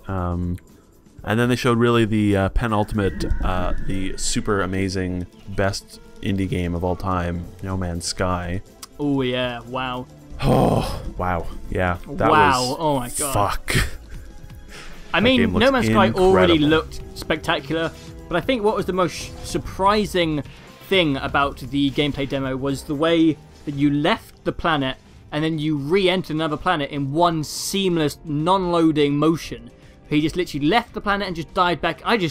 And then they showed really the penultimate, the super amazing best indie game of all time, No Man's Sky. Oh, yeah. Wow. Oh, wow. Yeah. That wow. was, oh, my God. Fuck. I mean, No Man's Sky already incredible. looked spectacular, but I think what was the most surprising thing about the gameplay demo was the way that you left the planet and then you re-entered another planet in one seamless, non-loading motion. He just literally left the planet and just died back. I've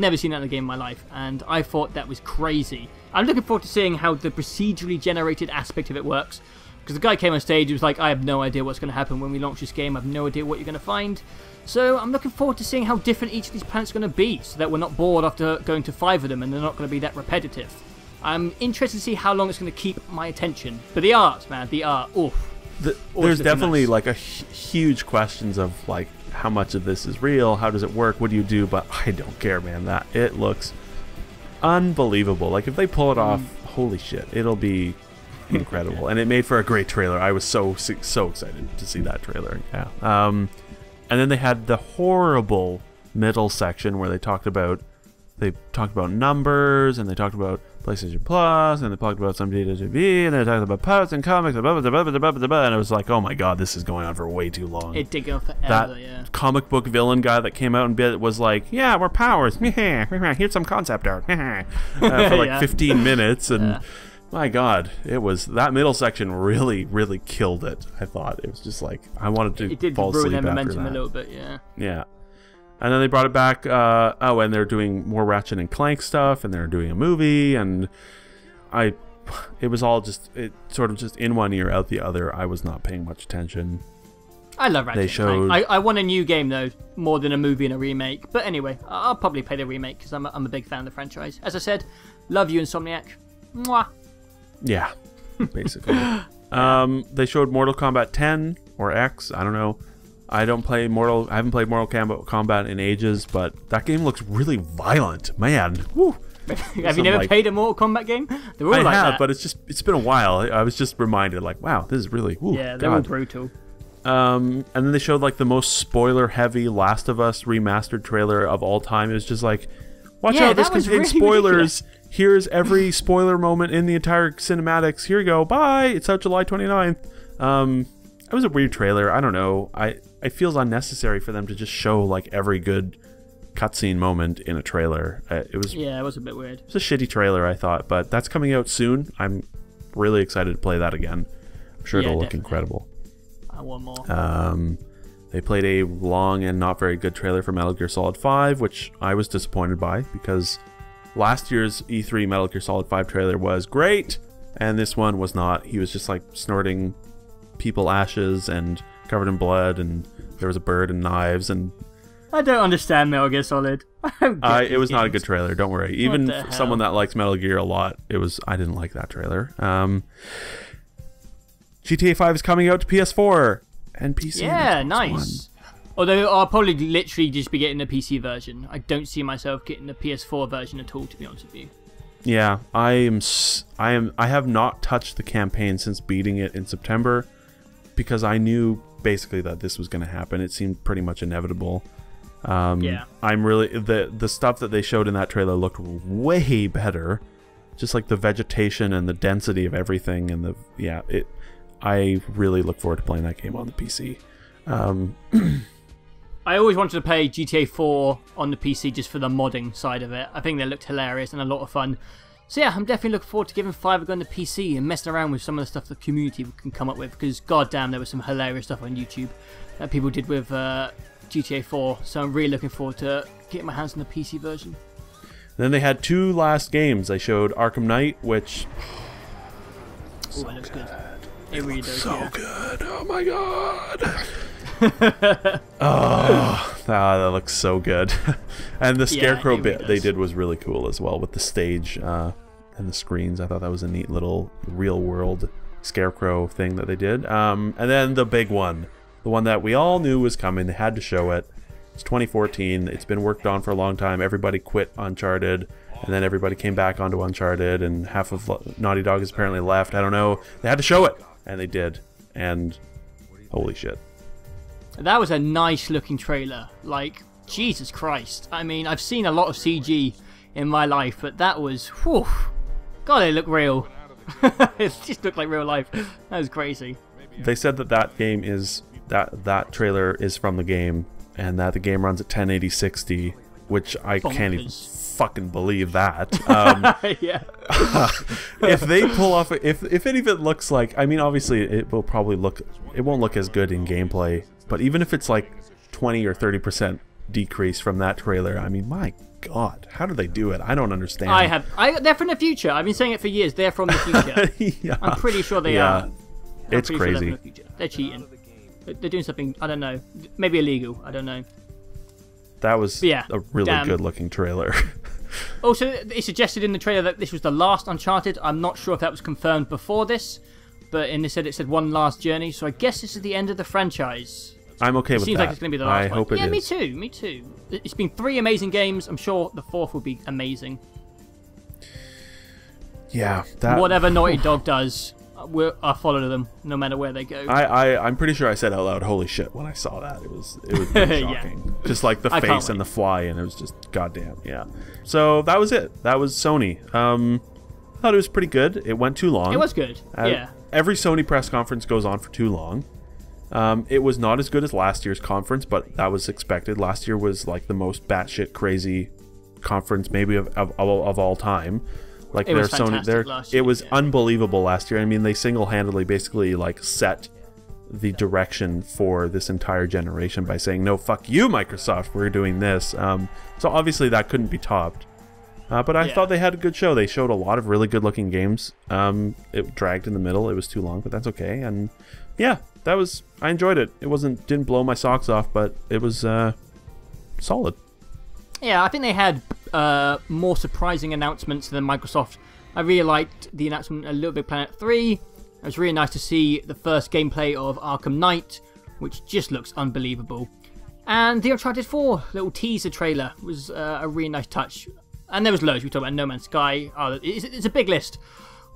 never seen that in a game in my life, and I thought that was crazy. I'm looking forward to seeing how the procedurally generated aspect of it works, because the guy came on stage, he was like, I have no idea what's going to happen when we launch this game, I have no idea what you're going to find. So I'm looking forward to seeing how different each of these planets are going to be, so that we're not bored after going to 5 of them and they're not going to be that repetitive. I'm interested to see how long it's going to keep my attention. But the art, man, the art, oof. There's definitely like a huge questions of like how much of this is real, how does it work, what do you do, but I don't care, man. That it looks unbelievable. Like if they pull it off, holy shit, it'll be incredible. And it made for a great trailer. I was so excited to see that trailer. Yeah. And then they had the horrible middle section where they talked about numbers, and they talked about PlayStation Plus, and they talked about some DTH, and they talked about posts and comics, and blah, blah, blah, blah, blah, blah, blah, and it was like, oh my god, this is going on for way too long. It did go forever, that comic book villain guy that came out and was like, yeah, we're powers, here's some concept art, for like 15 minutes, and my god, that middle section really, really killed it. I thought it was just like I wanted to fall asleep after that. It did ruin their momentum a little bit, yeah. Yeah. And then they brought it back, and they're doing more Ratchet and Clank stuff, and they're doing a movie, and it was all just, it sort of just in one ear, out the other. I was not paying much attention. I love Ratchet and Clank. I want a new game, though, more than a movie and a remake. But anyway, I'll probably play the remake, because I'm a big fan of the franchise. As I said, love you, Insomniac. Mwah. Yeah, basically. They showed Mortal Kombat 10, or X, I don't know. I haven't played Mortal Kombat in ages, but that game looks really violent, man. Woo. Have you never played a Mortal Kombat game? They're all I have, but it's been a while. I was just reminded, like, wow, this is really they're all brutal. And then they showed like the most spoiler-heavy Last of Us remastered trailer of all time. It was just like, watch out, this contains really spoilers. Ridiculous. Here's every spoiler moment in the entire cinematics. Here you go. Bye. It's out July 29th. It was a weird trailer. I don't know. It feels unnecessary for them to just show like every good cutscene moment in a trailer. It was a bit weird. It was a shitty trailer, I thought, but that's coming out soon. I'm really excited to play that again. I'm sure it'll look incredible. I want more. They played a long and not very good trailer for Metal Gear Solid 5, which I was disappointed by because last year's E3 Metal Gear Solid 5 trailer was great, and this one was not. He was just like snorting people ashes and covered in blood, and there was a bird and knives, and I don't understand Metal Gear Solid. It was not a good trailer, don't worry. Even someone that likes Metal Gear a lot, I didn't like that trailer. GTA 5 is coming out to PS4 and PC. Yeah, nice. Although I'll probably literally just be getting the PC version. I don't see myself getting the PS4 version at all, to be honest with you. Yeah, I have not touched the campaign since beating it in September because I knew basically that this was going to happen. It seemed pretty much inevitable. I'm really the stuff that they showed in that trailer looked way better. Just like the vegetation and the density of everything, and I really look forward to playing that game on the PC. I always wanted to play GTA 4 on the PC just for the modding side of it. I think they looked hilarious and a lot of fun. So yeah, I'm definitely looking forward to giving 5 a go on the PC and messing around with some of the stuff the community can come up with, because goddamn, there was some hilarious stuff on YouTube that people did with GTA 4. So I'm really looking forward to getting my hands on the PC version. Then they had 2 last games. They showed Arkham Knight, which... Oh, it looks good. It really does, so good. Oh my god. Oh, that looks so good. And the Scarecrow bit they did was really cool as well, with the stage and the screens. I thought that was a neat little real-world Scarecrow thing that they did. And then the big one. The one that we all knew was coming. They had to show it. It's 2014. It's been worked on for a long time. Everybody quit Uncharted, and then everybody came back onto Uncharted, and half of Naughty Dog is apparently left. I don't know. They had to show it, and they did. And holy shit. That was a nice looking trailer. Like, Jesus Christ. I mean, I've seen a lot of CG in my life, but that was, whew. God, they look real. It just looked like real life. That was crazy. They said that game is, that trailer is from the game, and that the game runs at 1080-60, which I can't even fucking believe that. Yeah. If they pull off, if any of it looks like, I mean, obviously it will probably look, it won't look as good in gameplay, but even if it's like 20 or 30% decrease from that trailer, I mean, my God, how do they do it? I don't understand. They're from the future. I've been saying it for years. They're from the future. Yeah. I'm pretty sure they are. It's crazy. They're cheating. They're doing something, I don't know, maybe illegal, I don't know. That was a really good looking trailer. Also, it suggested in the trailer that this was the last Uncharted. I'm not sure if that was confirmed before this, but it said one last journey, so I guess this is the end of the franchise. I'm okay with that. Seems like it's going to be the last one. I hope it is. Yeah, me too. It's been 3 amazing games. I'm sure the 4th will be amazing. Yeah. Whatever Naughty Dog does, I'll follow them no matter where they go. I'm pretty sure I said out loud, "Holy shit!" when I saw that. It was really shocking. Yeah. Just like the face and the fly, and it was just goddamn. Yeah. So that was it. That was Sony. I thought it was pretty good. It went too long. It was good. Yeah. Every Sony press conference goes on for too long. It was not as good as last year's conference, but that was expected. Last year was like the most batshit crazy conference maybe of all time. Like it was fantastic last year. It was unbelievable last year. I mean, they single-handedly basically like set the direction for this entire generation by saying, "No, fuck you, Microsoft. We're doing this." So obviously that couldn't be topped. But I thought they had a good show. They showed a lot of really good-looking games. It dragged in the middle. It was too long, but that's okay. And yeah, I enjoyed it. It didn't blow my socks off, but it was solid. Yeah, I think they had more surprising announcements than Microsoft. I really liked the announcement of Little Big Planet 3. It was really nice to see the first gameplay of Arkham Knight, which just looks unbelievable. And the Uncharted 4 little teaser trailer was a really nice touch. And there was loads. We talked about No Man's Sky. It's a big list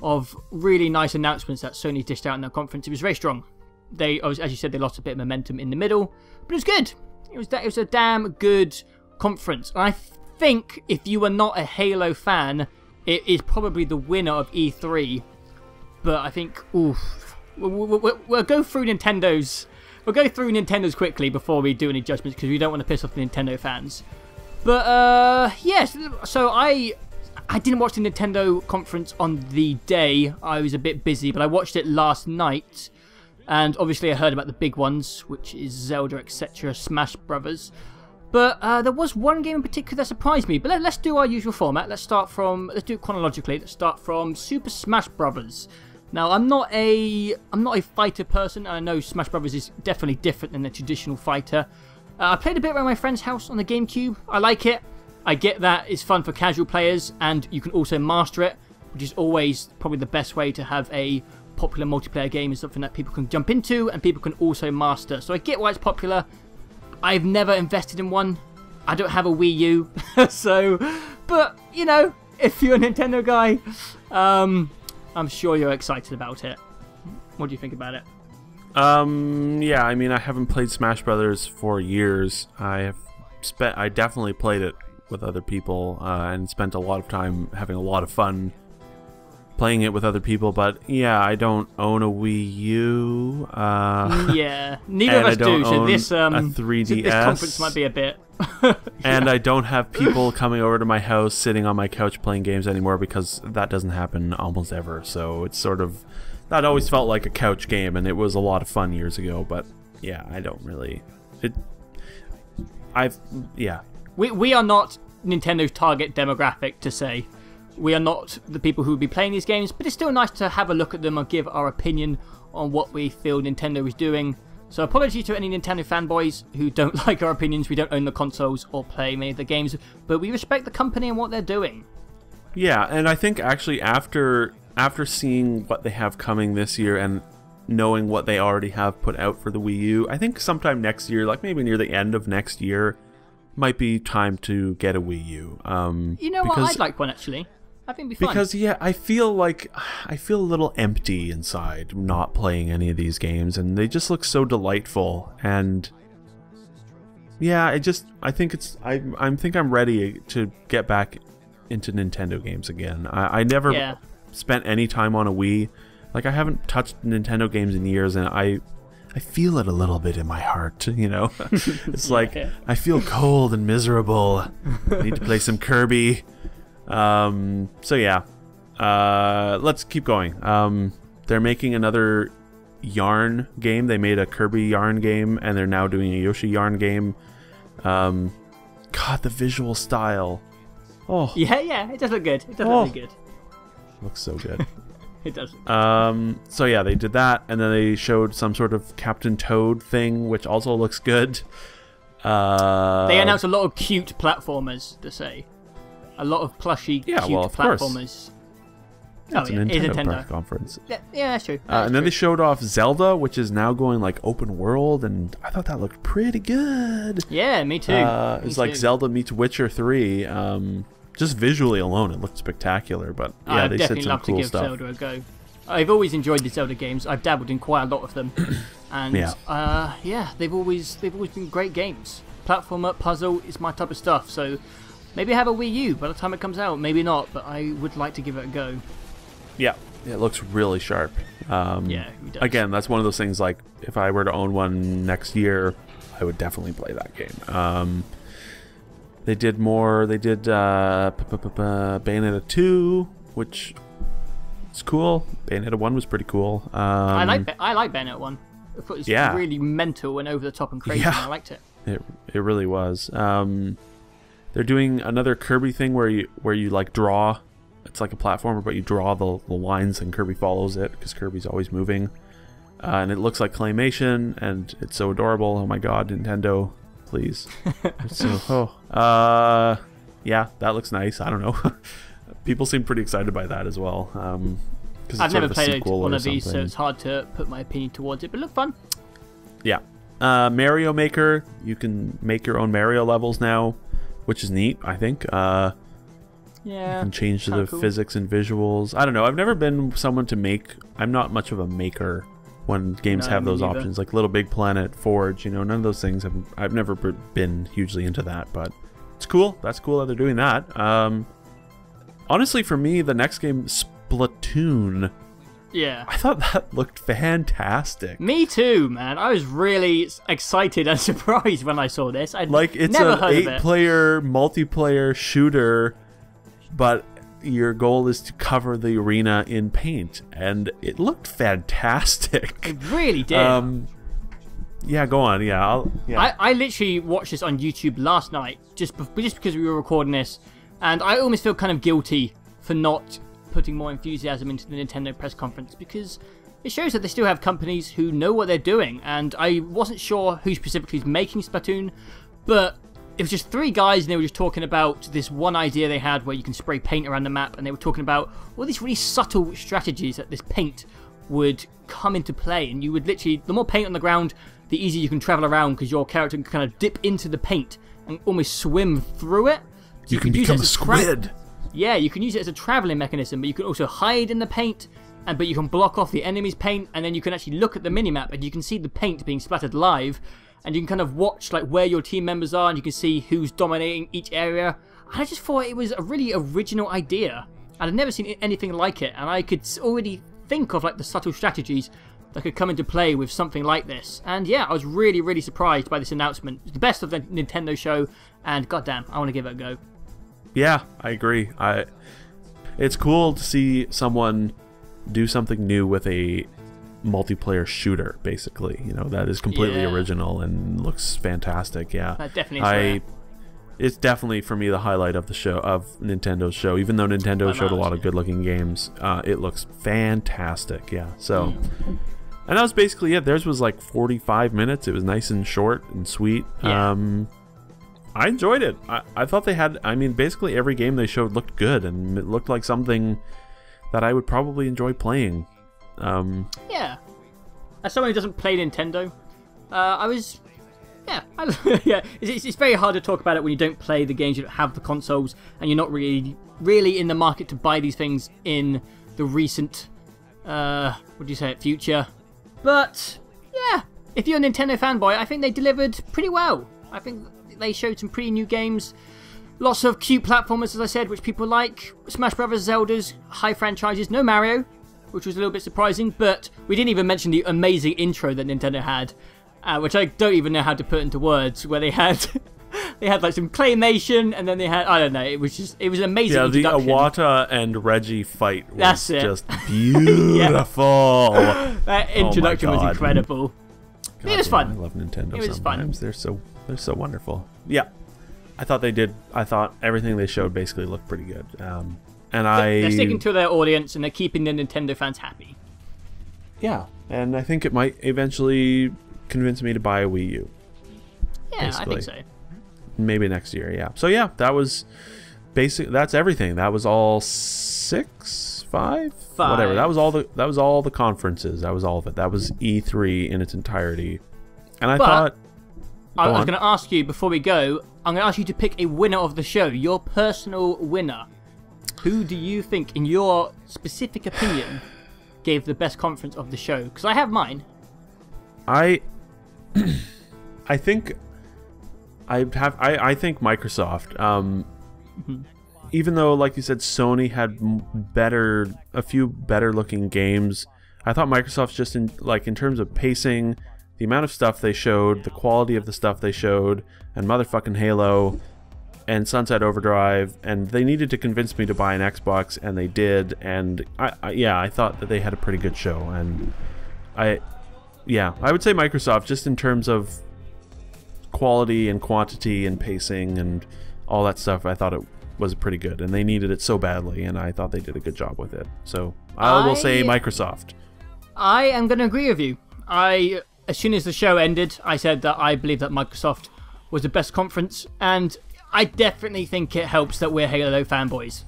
of really nice announcements that Sony dished out in their conference. It was very strong. As you said, they lost a bit of momentum in the middle, but it was good. It was a damn good conference. And I think if you are not a Halo fan, it is probably the winner of E3. But I think, we'll go through Nintendo's. We'll go through Nintendo's quickly before we do any judgments because we don't want to piss off the Nintendo fans. But yes, so I didn't watch the Nintendo conference on the day. I was a bit busy, but I watched it last night. And obviously I heard about the big ones, which is Zelda, etc., Smash Brothers. But there was one game in particular that surprised me. But let's do our usual format. Let's do it chronologically. Let's start from Super Smash Brothers. Now, I'm not a fighter person. I know Smash Brothers is definitely different than a traditional fighter. I played a bit around my friend's house on the GameCube. I like it. I get that it's fun for casual players, and you can also master it, which is always probably the best way to have a popular multiplayer game, is something that people can jump into and people can also master. So I get why it's popular. I've never invested in one. I don't have a Wii U. But, you know, if you're a Nintendo guy, I'm sure you're excited about it. What do you think about it? Yeah, I mean, I haven't played Smash Brothers for years. I definitely played it with other people and spent a lot of time having a lot of fun playing it with other people, but yeah, I don't own a Wii U. Yeah, neither of us do. So this a 3DS. So this conference might be a bit. And I don't have people coming over to my house, sitting on my couch playing games anymore because that doesn't happen almost ever. So it's sort of, that always felt like a couch game, and it was a lot of fun years ago. But yeah, I don't really. Yeah. We are not Nintendo's target demographic to say. We are not the people who would be playing these games, but it's still nice to have a look at them and give our opinion on what we feel Nintendo is doing. So apologies to any Nintendo fanboys who don't like our opinions. We don't own the consoles or play many of the games, but we respect the company and what they're doing. Yeah, and I think actually after seeing what they have coming this year and knowing what they already have put out for the Wii U, I think sometime next year, like maybe near the end of next year, might be time to get a Wii U. You know what? I'd like one actually. I think it'd be fun. Because yeah, I feel a little empty inside not playing any of these games, and they just look so delightful. And yeah, I think I'm ready to get back into Nintendo games again. I never spent any time on a Wii. Like, I haven't touched Nintendo games in years, and I feel it a little bit in my heart, you know? It's like, I feel cold and miserable. I need to play some Kirby. So yeah, let's keep going. They're making another Yarn game. They made a Kirby Yarn game, and they're now doing a Yoshi Yarn game. God, the visual style. Oh. Yeah, it does look good. It does look really good. Looks so good. It does. So yeah, they did that, and then they showed some sort of Captain Toad thing, which also looks good. They announced a lot of cute platformers, to say. A lot of plushy, cute platformers. Course. It's a Nintendo press conference. Yeah, that's true. And then they showed off Zelda, which is now going like open world, and I thought that looked pretty good. Yeah, me too. It's like Zelda meets Witcher 3. Just visually alone, it looked spectacular. But yeah, they said some cool stuff. I'd definitely love to give Zelda a go. I've always enjoyed the Zelda games. I've dabbled in quite a lot of them, and they've always been great games. Platformer, puzzle is my type of stuff. So maybe I have a Wii U by the time it comes out. Maybe not, but I would like to give it a go. Yeah, it looks really sharp. Yeah, it does. Again, that's one of those things. Like, if I were to own one next year, I would definitely play that game. They did more. They did Bayonetta 2, which is cool. Bayonetta 1 was pretty cool. I like Bayonetta 1. I thought it was really mental and over the top and crazy. And I liked it. It really was. They're doing another Kirby thing where you like draw. It's like a platformer, but you draw the lines and Kirby follows it because Kirby's always moving. And it looks like claymation, and it's so adorable. Oh my god, Nintendo, please. Yeah, that looks nice. I don't know. People seem pretty excited by that as well. I've never played one of these, so it's hard to put my opinion towards it, but it looked fun. Yeah. Mario Maker, you can make your own Mario levels now, which is neat, I think. You can change the physics and visuals. I don't know. I've never been someone to make. I'm not much of a maker when games have those options, like Little Big Planet, Forge. None of those things. I've never been hugely into that, but it's cool. That's cool that they're doing that. Honestly, for me, the next game, Splatoon. Yeah. I thought that looked fantastic. Me too, man. I was really excited and surprised when I saw this. It's an 8-player multiplayer shooter, but your goal is to cover the arena in paint, and it looked fantastic. It really did. Yeah, go on. I literally watched this on YouTube last night, just because we were recording this, and I almost feel kind of guilty for not putting more enthusiasm into the Nintendo press conference, because it shows that they still have companies who know what they're doing. And I wasn't sure who specifically is making Splatoon, but it was just 3 guys, and they were just talking about this one idea they had where you can spray paint around the map, and they were talking about all these really subtle strategies that this paint would come into play. And you would literally, the more paint on the ground, the easier you can travel around, because your character can kind of dip into the paint and almost swim through it. So you can become a squid. Yeah, you can use it as a traveling mechanism, but you can also hide in the paint, but you can block off the enemy's paint, and then you can actually look at the minimap, and you can see the paint being splattered live, and you can kind of watch like where your team members are, and you can see who's dominating each area. And I just thought it was a really original idea, and I'd never seen anything like it, and I could already think of like the subtle strategies that could come into play with something like this. And yeah, I was really, really surprised by this announcement. It's the best of the Nintendo show, and goddamn, I want to give it a go. Yeah, I agree. It's cool to see someone do something new with a multiplayer shooter, basically. That is completely original and looks fantastic. Yeah, definitely. it's definitely for me the highlight of the show, of Nintendo's show. Even though Nintendo showed a lot of good-looking games, it looks fantastic. Yeah. So, and that was basically it. Theirs was like 45 minutes. It was nice and short and sweet. Yeah. I enjoyed it. I thought they had. I mean, basically every game they showed looked good, and it looked like something that I would probably enjoy playing. Yeah. As someone who doesn't play Nintendo, I was. Yeah, yeah. It's very hard to talk about it when you don't play the games, you don't have the consoles, and you're not really in the market to buy these things in the recent, what do you say, future. But yeah, if you're a Nintendo fanboy, I think they delivered pretty well. I think they showed some pretty new games, lots of cute platformers, as I said, which people like. Smash Brothers, Zeldas, high franchises, no Mario, which was a little bit surprising. But we didn't even mention the amazing intro that Nintendo had. Which I don't even know how to put into words, where they had like some claymation, and then they had, I don't know, it was an amazing introduction. The Iwata and Reggie fight was just beautiful. That introduction was incredible. God, it was fun. I love Nintendo. It was sometimes. fun. They're so wonderful. Yeah, I thought everything they showed basically looked pretty good. They're sticking to their audience, and they're keeping the Nintendo fans happy. Yeah, and I think it might eventually convince me to buy a Wii U. Yeah, basically. I think so. Maybe next year, yeah. So yeah, that was that's everything. That was all 5? Whatever. That was all the conferences. That was all of it. That was E3 in its entirety. And I was going to ask you before we go, I'm going to ask you to pick a winner of the show, your personal winner. Who do you think, in your specific opinion, gave the best conference of the show? Because I have mine. I think Microsoft. Even though, like you said, Sony had a few better looking games, I thought Microsoft's just in terms of pacing, the amount of stuff they showed, the quality of the stuff they showed, and motherfucking Halo and Sunset Overdrive, and they needed to convince me to buy an Xbox, and they did. And I thought that they had a pretty good show, and I would say Microsoft, just in terms of quality and quantity and pacing and all that stuff. I thought it was pretty good, and they needed it so badly, and I thought they did a good job with it. So I will say Microsoft. I am going to agree with you. As soon as the show ended, I said that I believe that Microsoft was the best conference, and I definitely think it helps that we're Halo fanboys.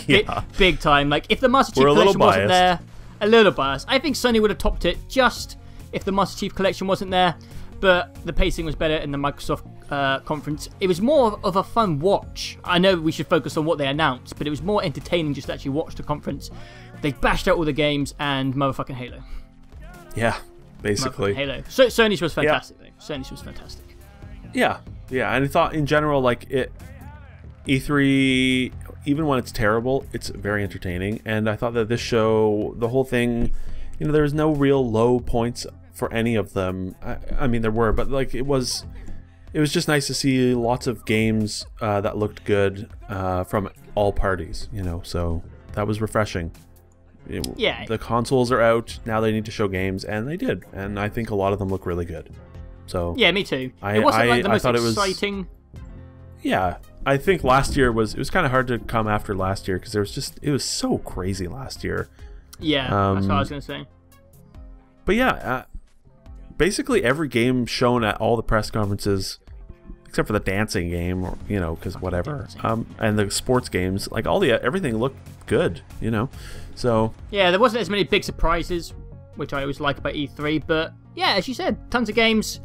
Yeah. Big time. Like, if the Master Chief Collection wasn't there, a little biased. I think Sony would have topped it just if the Master Chief Collection wasn't there, but the pacing was better in the Microsoft conference. It was more of a fun watch. I know we should focus on what they announced, but it was more entertaining just to actually watch the conference. They bashed out all the games and motherfucking Halo. Yeah, basically. Halo. So Sony's was fantastic, though. Sony's was fantastic. Yeah, yeah, and I thought in general, like, E3, even when it's terrible, it's very entertaining, and I thought that this show, the whole thing, there was no real low points for any of them. I mean, there were, but like it was just nice to see lots of games that looked good from all parties, so that was refreshing. Yeah. The consoles are out, now they need to show games, and they did, and I think a lot of them look really good. So yeah, me too. It wasn't like the most exciting. Yeah, I think last year was kind of hard to come after last year, because it was so crazy last year. Yeah, that's what I was going to say. But yeah, basically every game shown at all the press conferences, except for the dancing game, or because whatever, and the sports games, like everything looked good, So yeah, there wasn't as many big surprises, which I always like about E3. But yeah, as you said, tons of games.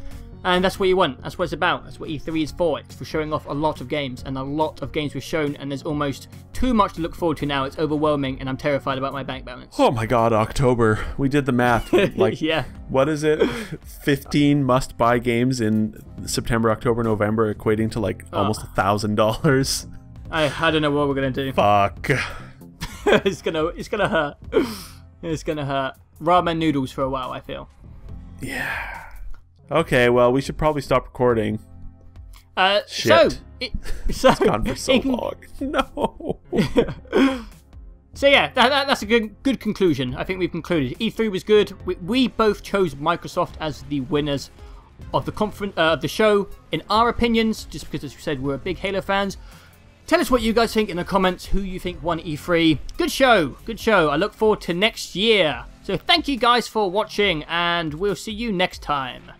And that's what you want. That's what it's about. That's what E3 is for. It's for showing off a lot of games. And a lot of games were shown. And there's almost too much to look forward to now. It's overwhelming. And I'm terrified about my bank balance. Oh my god, October. We did the math. Like, yeah. What is it? 15 must-buy games in September, October, November, equating to like almost $1,000. I don't know what we're going to do. Fuck. It's gonna hurt. It's going to hurt. Ramen noodles for a while, I feel. Yeah. Okay, well, we should probably stop recording. Shit. It's gone for so long. No. So yeah, that's a good conclusion. I think we've concluded. E3 was good. We both chose Microsoft as the winners of the show in our opinions, just because, as we said, we're big Halo fans. Tell us what you guys think in the comments, who you think won E3. Good show, good show. I look forward to next year. So thank you guys for watching, and we'll see you next time.